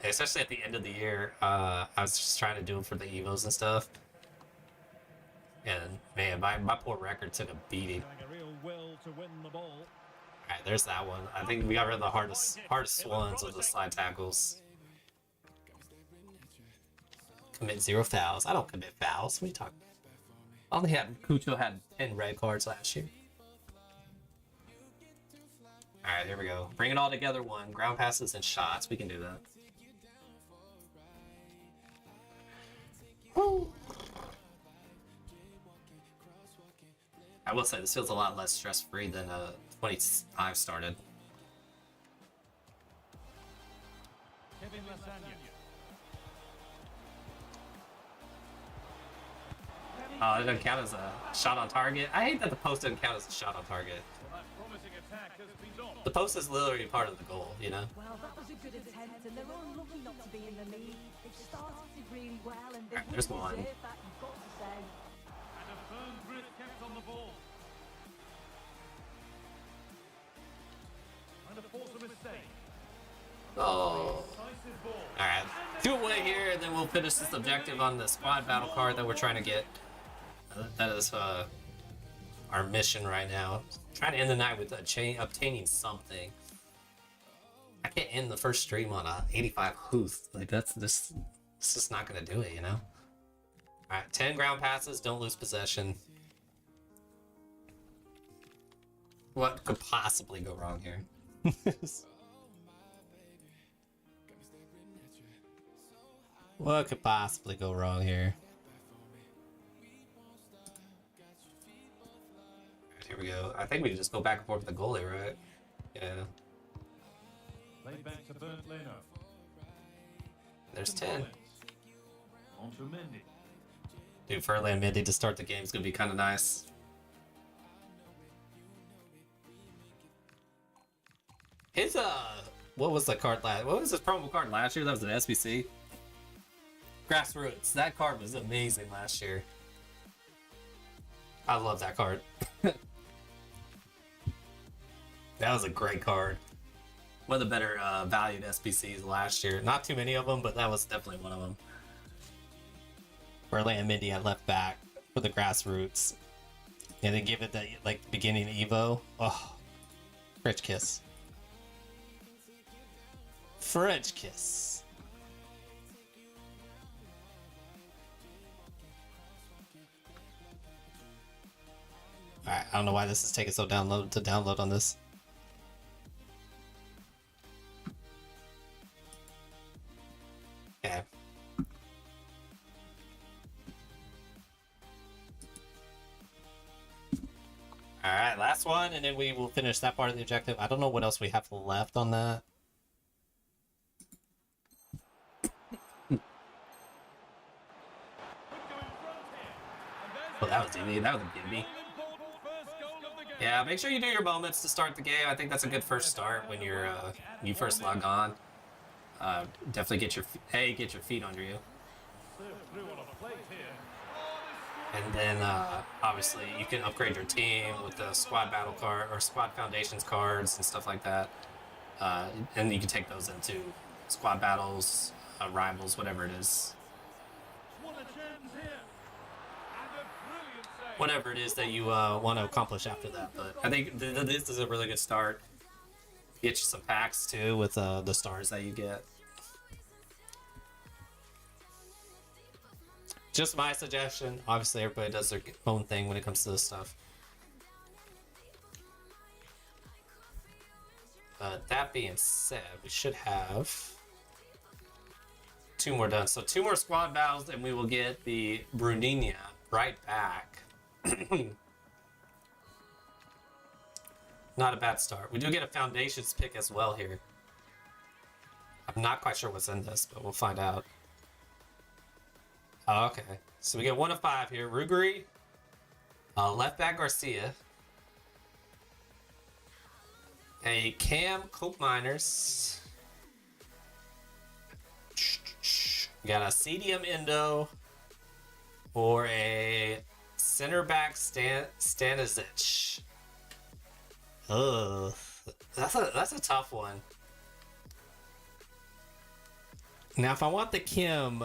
Especially at the end of the year, I was just trying to do it for the Evos and stuff. And man, my poor record took a beating. Alright, there's that one. I think we got rid of the hardest ones of the slide tackles. Commit 0 fouls. I don't commit fouls. What are you talking about? Cucho had 10 red cards last year. Alright, here we go. Bring it all together. One. Ground passes and shots. We can do that. Woo. I will say this feels a lot less stress-free than 25 started. Oh, it doesn't count as a shot on target. I hate that the post doesn't count as a shot on target. The post is literally part of the goal, you know? Well, that was a good attempt, and they're unlucky not to be in the lead. They've started really well, and they There's really one. deserve that, you've got to say. And a firm grip kept on the ball. And a force of mistake. Oh. Alright. 2 away here, and then we'll finish this objective on the squad battle card that we're trying to get. That is our mission right now. Trying to end the night with obtaining something. I can't end the first stream on a 85 Huth. Like, that's just not gonna do it, you know? Alright, 10 ground passes, don't lose possession. What could possibly go wrong here? What could possibly go wrong here? Alright, here we go. I think we can just go back and forth with the goalie, right? Yeah. Played back to Bernd Leno. There's 10. On to Mendy. Dude, Furlan Mindy to start the game is gonna be kind of nice. His what was the card last? What was his promo card last year? That was an SBC. Grassroots. That card was amazing last year. I love that card. That was a great card. One of the better valued SBCs last year. Not too many of them, but that was definitely one of them. Furlan Mindy at left back for the grassroots. And then give it that like beginning Evo. Oh, French kiss. French kiss. Alright, I don't know why this is taking so to download on this. Okay. Alright, last one, and then we will finish that part of the objective. I don't know what else we have left on that. Well, that was easy. That was a gimme. Yeah, make sure you do your moments to start the game. I think that's a good first start when you're you first log on. Definitely get your feet under you. And then obviously you can upgrade your team with the squad battle card or squad foundations cards and stuff like that. And you can take those into squad battles, rivals, whatever it is. Whatever it is that you want to accomplish after that. But I think this is a really good start. Get you some packs too with the stars that you get. Just my suggestion. Obviously, everybody does their own thing when it comes to this stuff. That being said, we should have 2 more done. So 2 more squad battles, and we will get the Bruninha right back. Not a bad start. We do get a foundations pick as well here. I'm not quite sure what's in this, but we'll find out. Oh, okay, so we get 1 of 5 here. Ruggeri, left back Garcia, a Cam Cope Miners, We got a CDM Indo or a center back Stanisic. Ugh, that's a tough one. Now, if I want the Kim,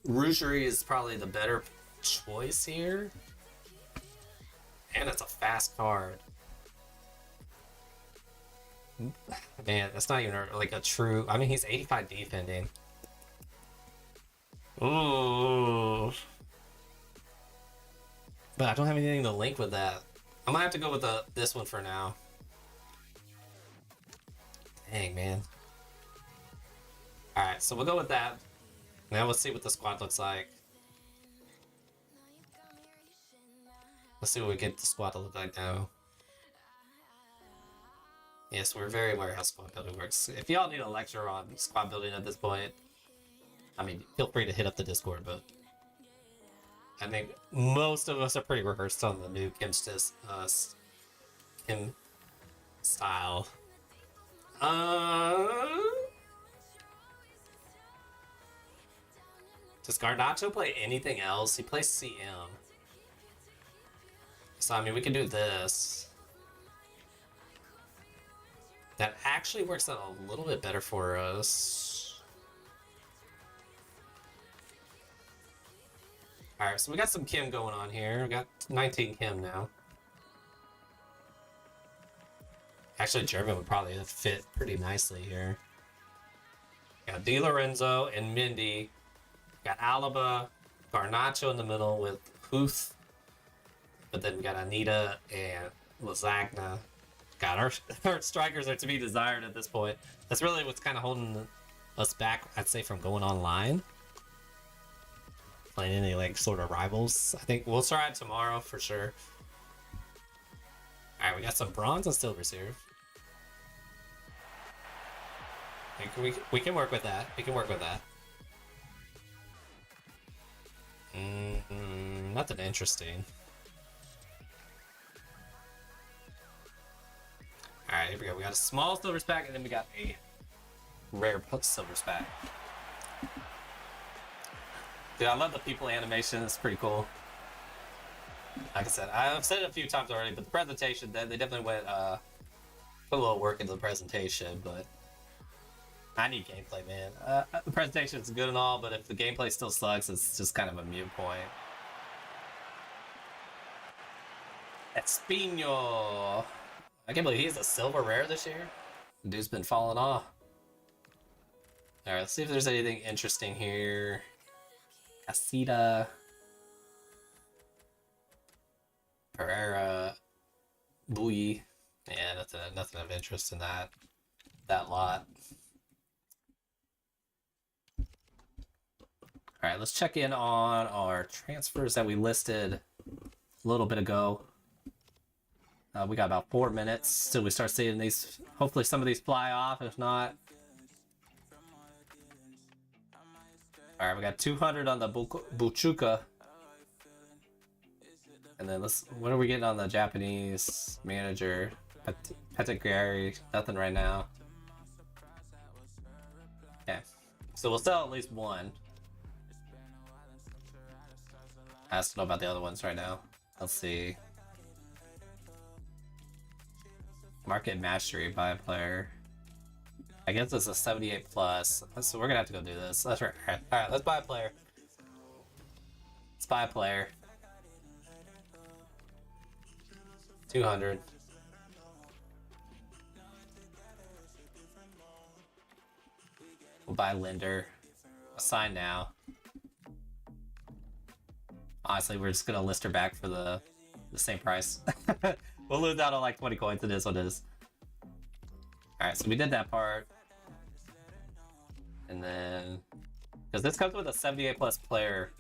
Rougerie is probably the better choice here. And it's a fast card. Man, that's not even like a true... I mean, he's 85 defending. Ooh. But I don't have anything to link with that. I'm gonna have to go with this one for now. Dang, man. Alright, so we'll go with that. Now let's see what the squad looks like. Let's see what we get the squad to look like now. Yes, we're very aware how squad building works. If y'all need a lecture on squad building at this point, I mean, feel free to hit up the Discord, but I think most of us are pretty rehearsed on the new Kim style. Does Garnacho play anything else? He plays CM. So, I mean, we can do this. That actually works out a little bit better for us. Alright, so we got some Kim going on here. We got 19 Kim now. Actually, German would probably fit pretty nicely here. Got Di Lorenzo and Mindy. Got Alaba, Garnacho in the middle with Huth. But then we got Anita and Lasagna. God, our strikers are to be desired at this point. That's really what's kind of holding us back, I'd say, from going online. Playing any, like, sort of rivals. I think we'll try it tomorrow for sure. Alright, we got some bronze and silvers here. We can work with that. We can work with that. Nothing interesting. Alright, here we go. We got a small silver pack, and then we got a rare silver pack. Dude, I love the people animation. It's pretty cool. Like I said, I've said it a few times already, but the presentation, they definitely went, put a little work into the presentation, but I need gameplay, man. The presentation's good and all, but if the gameplay still sucks, it's just kind of a mute point. Espino. I can't believe he's a silver rare this year. The dude's been falling off. Alright, let's see if there's anything interesting here. Casita. Pereira. Bui. Yeah, nothing of interest in that lot. Alright, let's check in on our transfers that we listed a little bit ago. We got about 4 minutes till we start seeing these. Hopefully some of these fly off, if not. Alright, we got 200 on the Buchuka. And then what are we getting on the Japanese manager? Petegari, nothing right now. Okay, so we'll sell at least one. I have to know about the other ones right now. Let's see. Market mastery, buy a player. I guess it's a 78 plus. So we're gonna have to go do this. That's right. Alright, let's buy a player. Let's buy a player. 200. We'll buy Linder. Assign now. Honestly, we're just gonna list her back for the same price. We'll lose out on like 20 coins. It is what it is. Alright, so we did that part. And then... because this comes with a 78 plus player.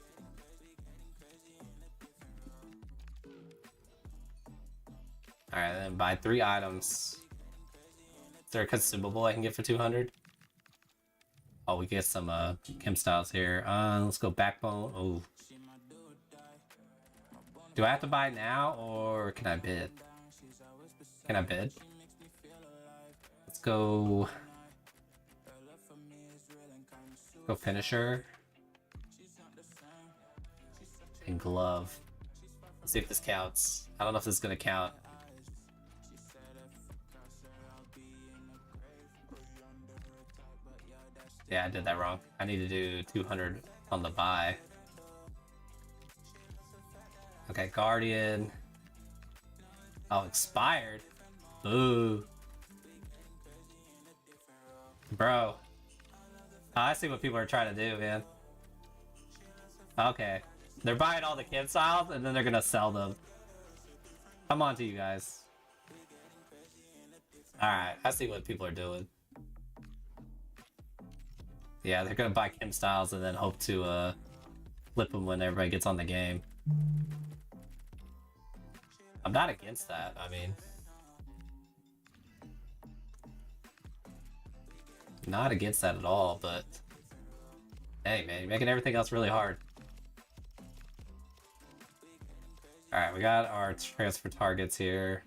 Alright, then buy 3 items. Is there a consumable I can get for 200? Oh, we get some Kim styles here. Let's go backbone. Oh. Do I have to buy now or can I bid? Can I bid? Let's go. Go finisher. And glove. Let's see if this counts. I don't know if this is gonna count. Yeah, I did that wrong. I need to do 200 on the buy. Okay, Guardian. Oh, expired. Ooh. Bro. Oh, I see what people are trying to do, man. Okay. They're buying all the kid styles and then they're gonna sell them. Come on to you guys. Alright, I see what people are doing. Yeah, they're gonna buy Kim styles and then hope to flip them when everybody gets on the game. I'm not against that, I mean. Not against that at all, but hey man, you're making everything else really hard. Alright, we got our transfer targets here.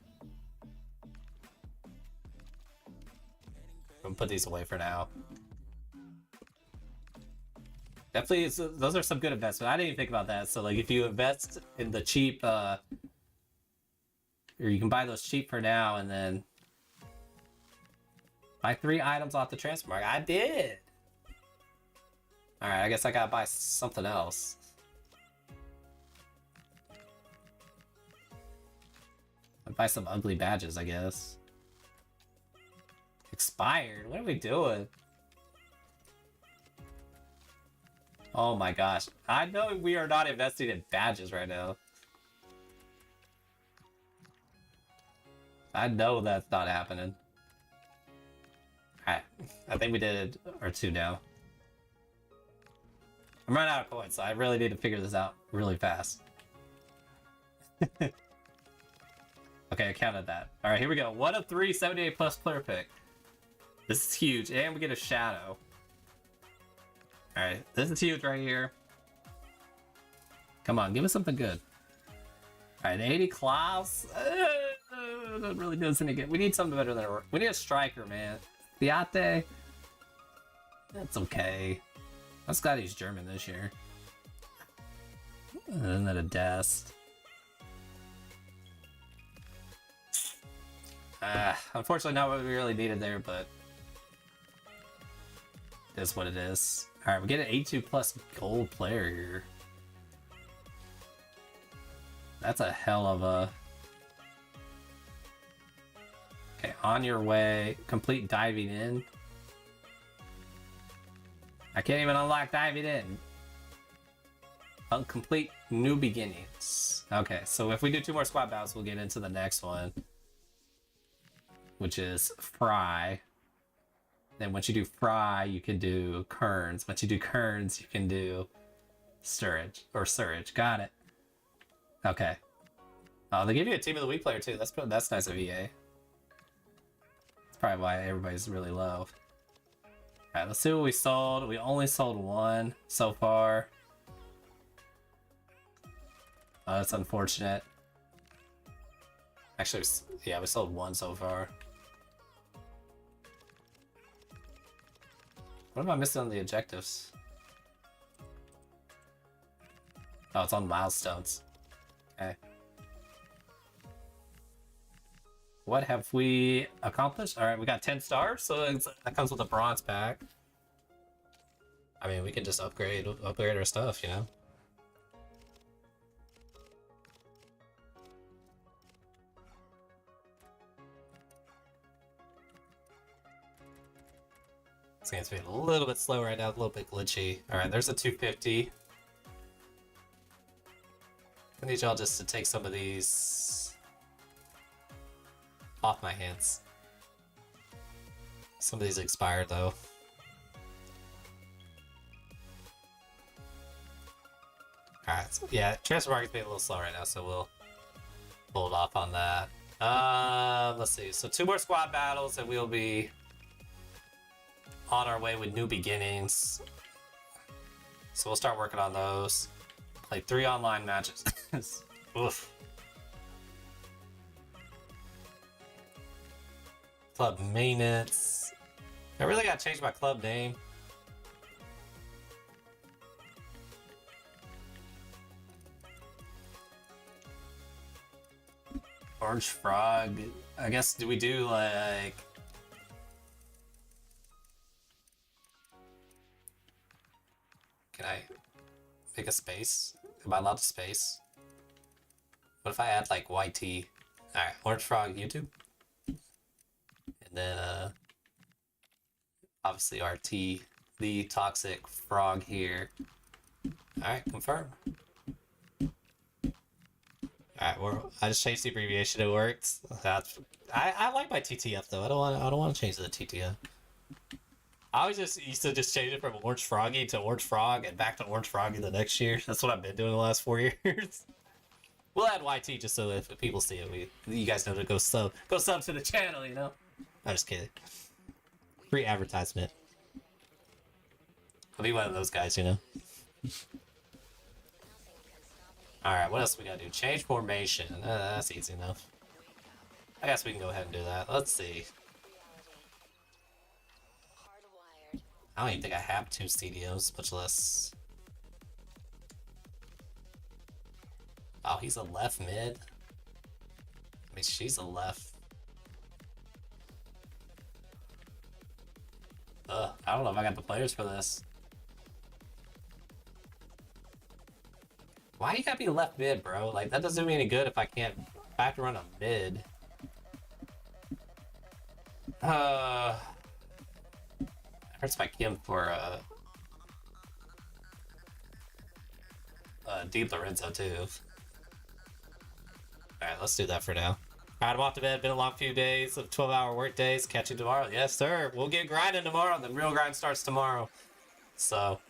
I'm gonna put these away for now. Definitely, those are some good investments. I didn't even think about that. So, like, if you invest in the cheap, or you can buy those cheap for now, and then buy 3 items off the transfer market. I did. All right, I guess I gotta buy something else. I'll buy some ugly badges, I guess. Expired. What are we doing? Oh my gosh. I know we are not investing in badges right now. I know that's not happening. Alright. I think we did our 2 now. I'm running out of coins, so I really need to figure this out really fast. Okay, I counted that. Alright, here we go. 1 of 3, 78 plus player pick. This is huge, and we get a shadow. Alright, this is huge right here. Come on, give us something good. Alright, 80 Klaus. That really doesn't get. We need something better than a. We need a striker, man. Fiate. That's okay. I'm glad he's German this year. And then a Dest. Unfortunately, not what we really needed there, but it is what it is. Alright, we get an 82 plus gold player here. That's a hell of a... Okay, on your way. Complete diving in. I can't even unlock diving in. Complete new beginnings. Okay, so if we do 2 more squad battles, we'll get into the next one, which is Fry. Then once you do Fry, you can do Kerns. Once you do Kerns, you can do Sturridge or Surridge. Got it. Okay. Oh, they give you a Team of the Week player too. That's nice of EA. That's probably why everybody's really low. Alright, let's see what we sold. We only sold 1 so far. Oh, that's unfortunate. Actually, yeah, we sold 1 so far. What am I missing on the objectives? Oh, it's on milestones. Okay. What have we accomplished? Alright, we got 10 stars, so that comes with a bronze pack. I mean, we can just upgrade our stuff, you know? This game's being a little bit slow right now, a little bit glitchy. Alright, there's a 250. I need y'all just to take some of these off my hands. Some of these expired though. Alright, so yeah, transfer market's being a little slow right now, so we'll hold off on that. Let's see. So 2 more squad battles and we'll be on our way with new beginnings. So we'll start working on those. Play 3 online matches. Oof. Club maintenance. I really gotta change my club name. Orange Frog. I guess, do we do like... Can I pick a space? Am I allowed to space? What if I add like YT? Alright, Orange Frog YouTube. And then obviously RT, the Toxic Frog here. Alright, confirm. Alright, I just changed the abbreviation, it worked. I like my TTF though. I don't want to change the TTF. I always just used to just change it from Orange Froggy to Orange Frog and back to Orange Froggy the next year. That's what I've been doing the last 4 years. We'll add YT just so if people see it, you guys know to go sub to the channel, you know? I'm just kidding. Free advertisement. I'll be one of those guys, you know? Alright, what else we gotta do? Change formation. That's easy enough. I guess we can go ahead and do that. Let's see. I don't even think I have 2 CDOs, much less... Oh, he's a left mid? I mean, she's a left. I don't know if I got the players for this. Why you gotta be left mid, bro? Like, that doesn't do me any good if I can't... If I have to run a mid. Hurts my Kim for, Deep Lorenzo, too. Alright, let's do that for now. Alright, I'm off to bed. Been a long few days of 12-hour work days. Catch you tomorrow. Yes, sir. We'll get grinding tomorrow. The real grind starts tomorrow. So,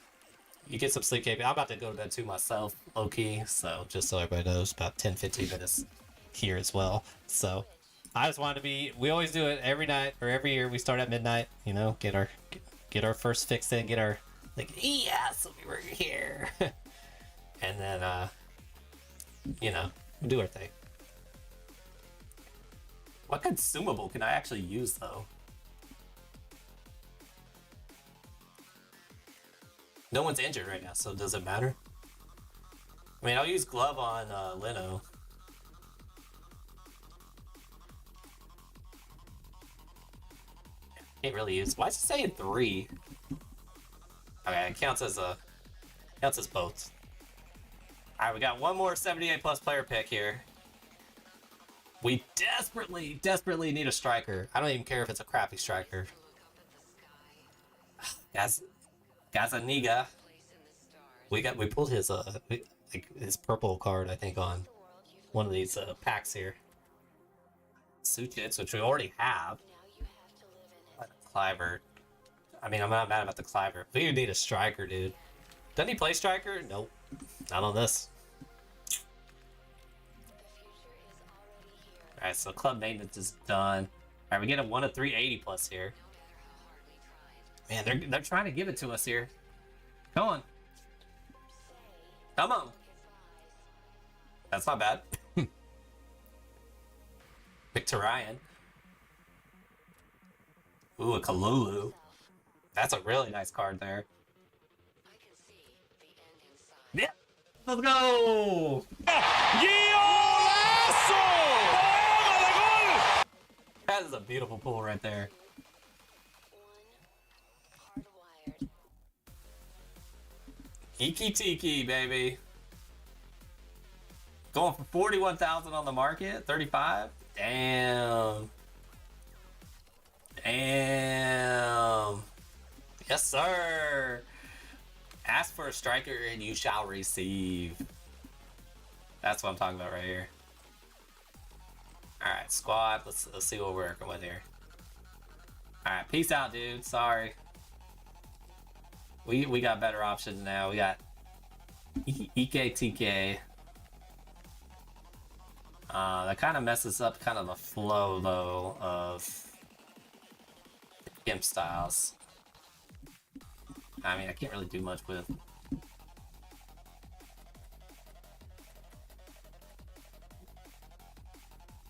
you get some sleep, KP. I'm about to go to bed, too, myself, low-key. So, just so everybody knows, about 10-15 minutes here as well. So, I just wanted to be... We always do it every night, or every year. We start at midnight, you know, get our first fix in, get our... Like, yes, we were here. And then, you know, do our thing. What consumable can I actually use, though? No one's injured right now, so does it matter? I mean, I'll use glove on Leno. Can't really use... Why is it saying 3? Okay, it counts as both. Alright, we got one more 78 plus player pick here. We desperately need a striker. I don't even care if it's a crappy striker. Gazaniga. We pulled his his purple card, I think, on one of these packs here. Suchits, which we already have. Clivert. I mean, I'm not mad about the Clivert. We need a striker, dude. Doesn't he play striker? Nope. Not on this. Alright, so club maintenance is done. Alright, we get a 1 of 380 plus here. Man, they're trying to give it to us here. Come on. Come on. That's not bad. Victorian. Ooh, a Kalulu. That's a really nice card there. Yeah. Let's go! That is a beautiful pull right there. Iki Tiki, baby. Going for 41,000 on the market. 35? Damn. Damn. Yes, sir. Ask for a striker and you shall receive. That's what I'm talking about right here. Alright, squad. Let's see what we're working with here. Alright, peace out, dude. Sorry. We got better options now. We got EKTK. That kind of messes up kind of the flow, though, of Gimp styles. I mean, I can't really do much with... Do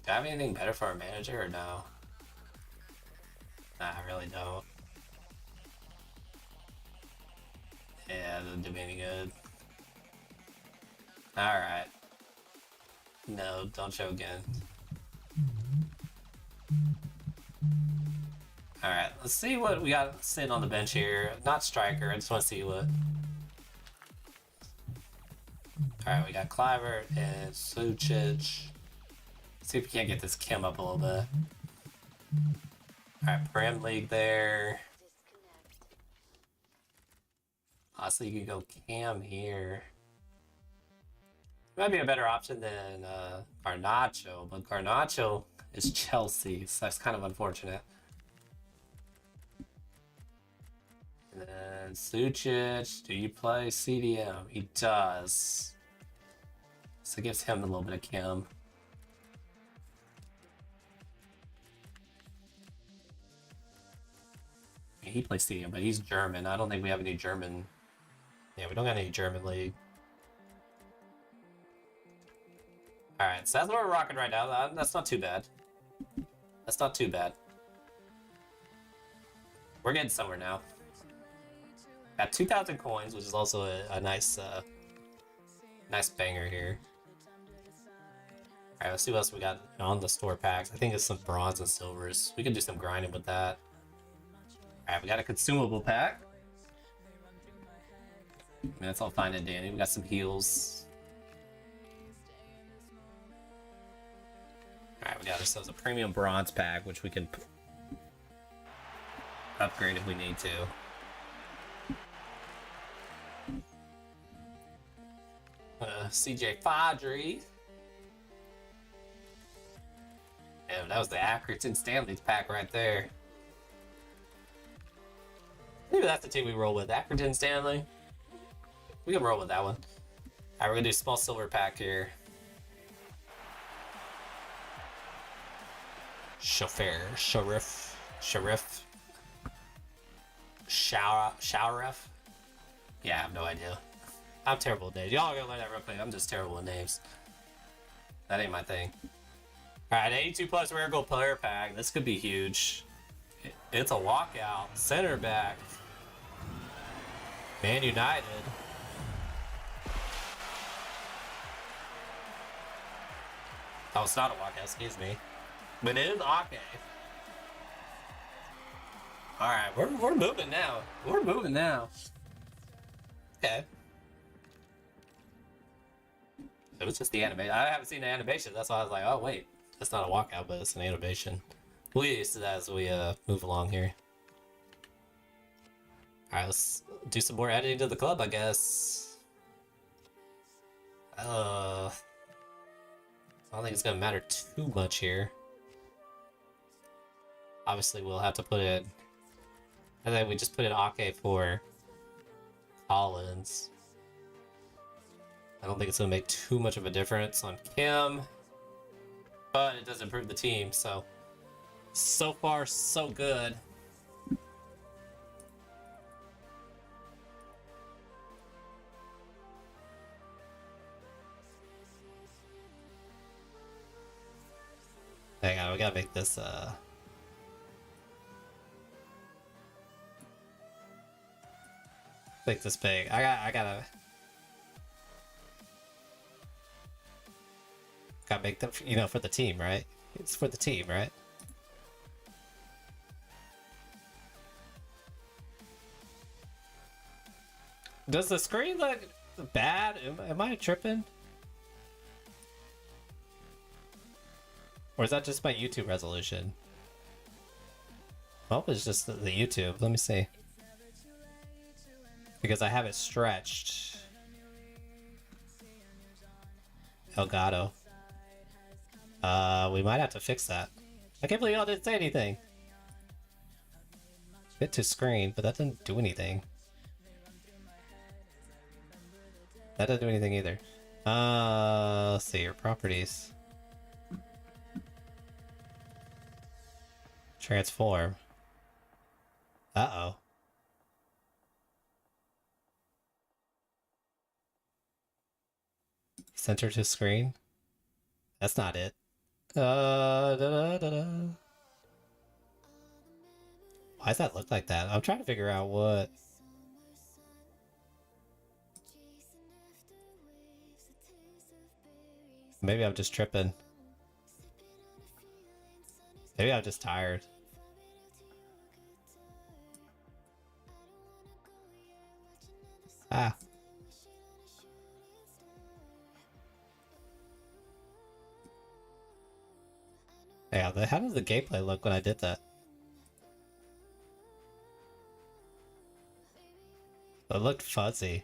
I have anything better for our manager, or no? Nah, I really don't. Yeah, it doesn't do me any good. Alright. No, don't show again. Alright, let's see what we got sitting on the bench here. Not striker, I just want to see what... Alright, we got Clivert and Sucic. See if we can't get this Kim up a little bit. Alright, Prem League there. Honestly, you can go Cam here. Might be a better option than Garnacho, but Garnacho is Chelsea, so that's kind of unfortunate. And then Sucic, do you play CDM? He does. So it gives him a little bit of Kim. He plays CDM, but he's German. I don't think we have any German. Yeah, we don't got any German league. Alright, so that's what we're rocking right now. That's not too bad. That's not too bad. We're getting somewhere now. Got 2,000 coins, which is also a nice, nice banger here. Alright, let's see what else we got on the store packs. I think it's some bronze and silvers. We could do some grinding with that. Alright, we got a consumable pack. I mean, that's all fine and dandy. We got some heals. Alright, we got ourselves a premium bronze pack, which we can upgrade if we need to. CJ Fodry. Yeah, that was the Accrington Stanley's pack right there. Maybe that's the team we roll with. Accrington Stanley. We can roll with that one. Alright, we're gonna do small silver pack here. Sheriff. Yeah, I have no idea. I'm terrible with names. Y'all are gonna learn that real quick. I'm just terrible with names. That ain't my thing. Alright, 82 plus rare gold player pack. This could be huge. It's a walkout. Center back. Man United. Oh, it's not a walkout, excuse me. But it is okay. Alright, we're moving now. We're moving now. Okay. It was just the animation. I haven't seen the animation. That's why I was like, oh wait, that's not a walkout, but it's an animation. We'll get used to that as we move along here. Alright, let's do some more editing to the club, I guess. I don't think it's gonna matter too much here. Obviously, we'll have to put it. I think we just put in Ake for Collins. I don't think it's gonna make too much of a difference on Kim, but it does improve the team. So far, so good. Hang on, we gotta make this make this big. I gotta make them, you know, for the team, right? It's for the team, right? Does the screen look bad? Am I tripping? Or is that just my YouTube resolution? Well, it's just the YouTube. Let me see. Because I have it stretched. Elgato. We might have to fix that. I can't believe y'all didn't say anything. Fit to screen, but that didn't do anything. That doesn't do anything either. Let's see your properties. Transform. Uh-oh. Center to screen. That's not it. Da, da, da, da. Why does that look like that? I'm trying to figure out what. Maybe I'm just tripping. Maybe I'm just tired. Yeah, how does the gameplay look when I did that? It looked fuzzy.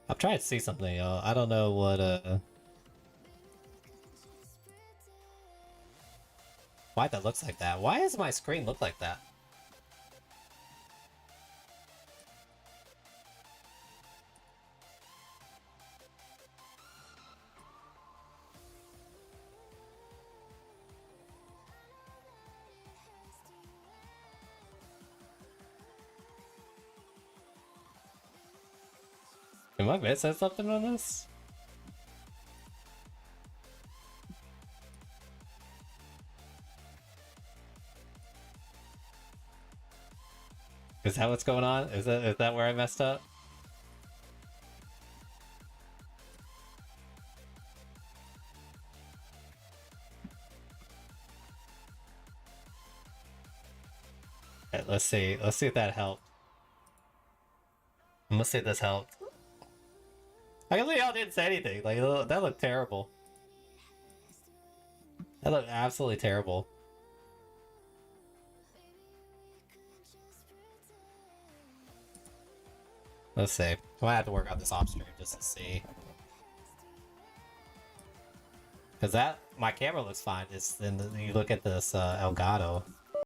I'm trying to see something, y'all. I don't know what, why that looks like that. Why does my screen look like that? Am I missing something on this? Is that what's going on? Is that where I messed up? Okay, let's see. Let's see if that helped. Let's see if this helped. I can see y'all didn't say anything. Like, that looked terrible. That looked absolutely terrible. Let's see. I might have to work on this off stream just to see. Because my camera looks fine. Then you look at this Elgato.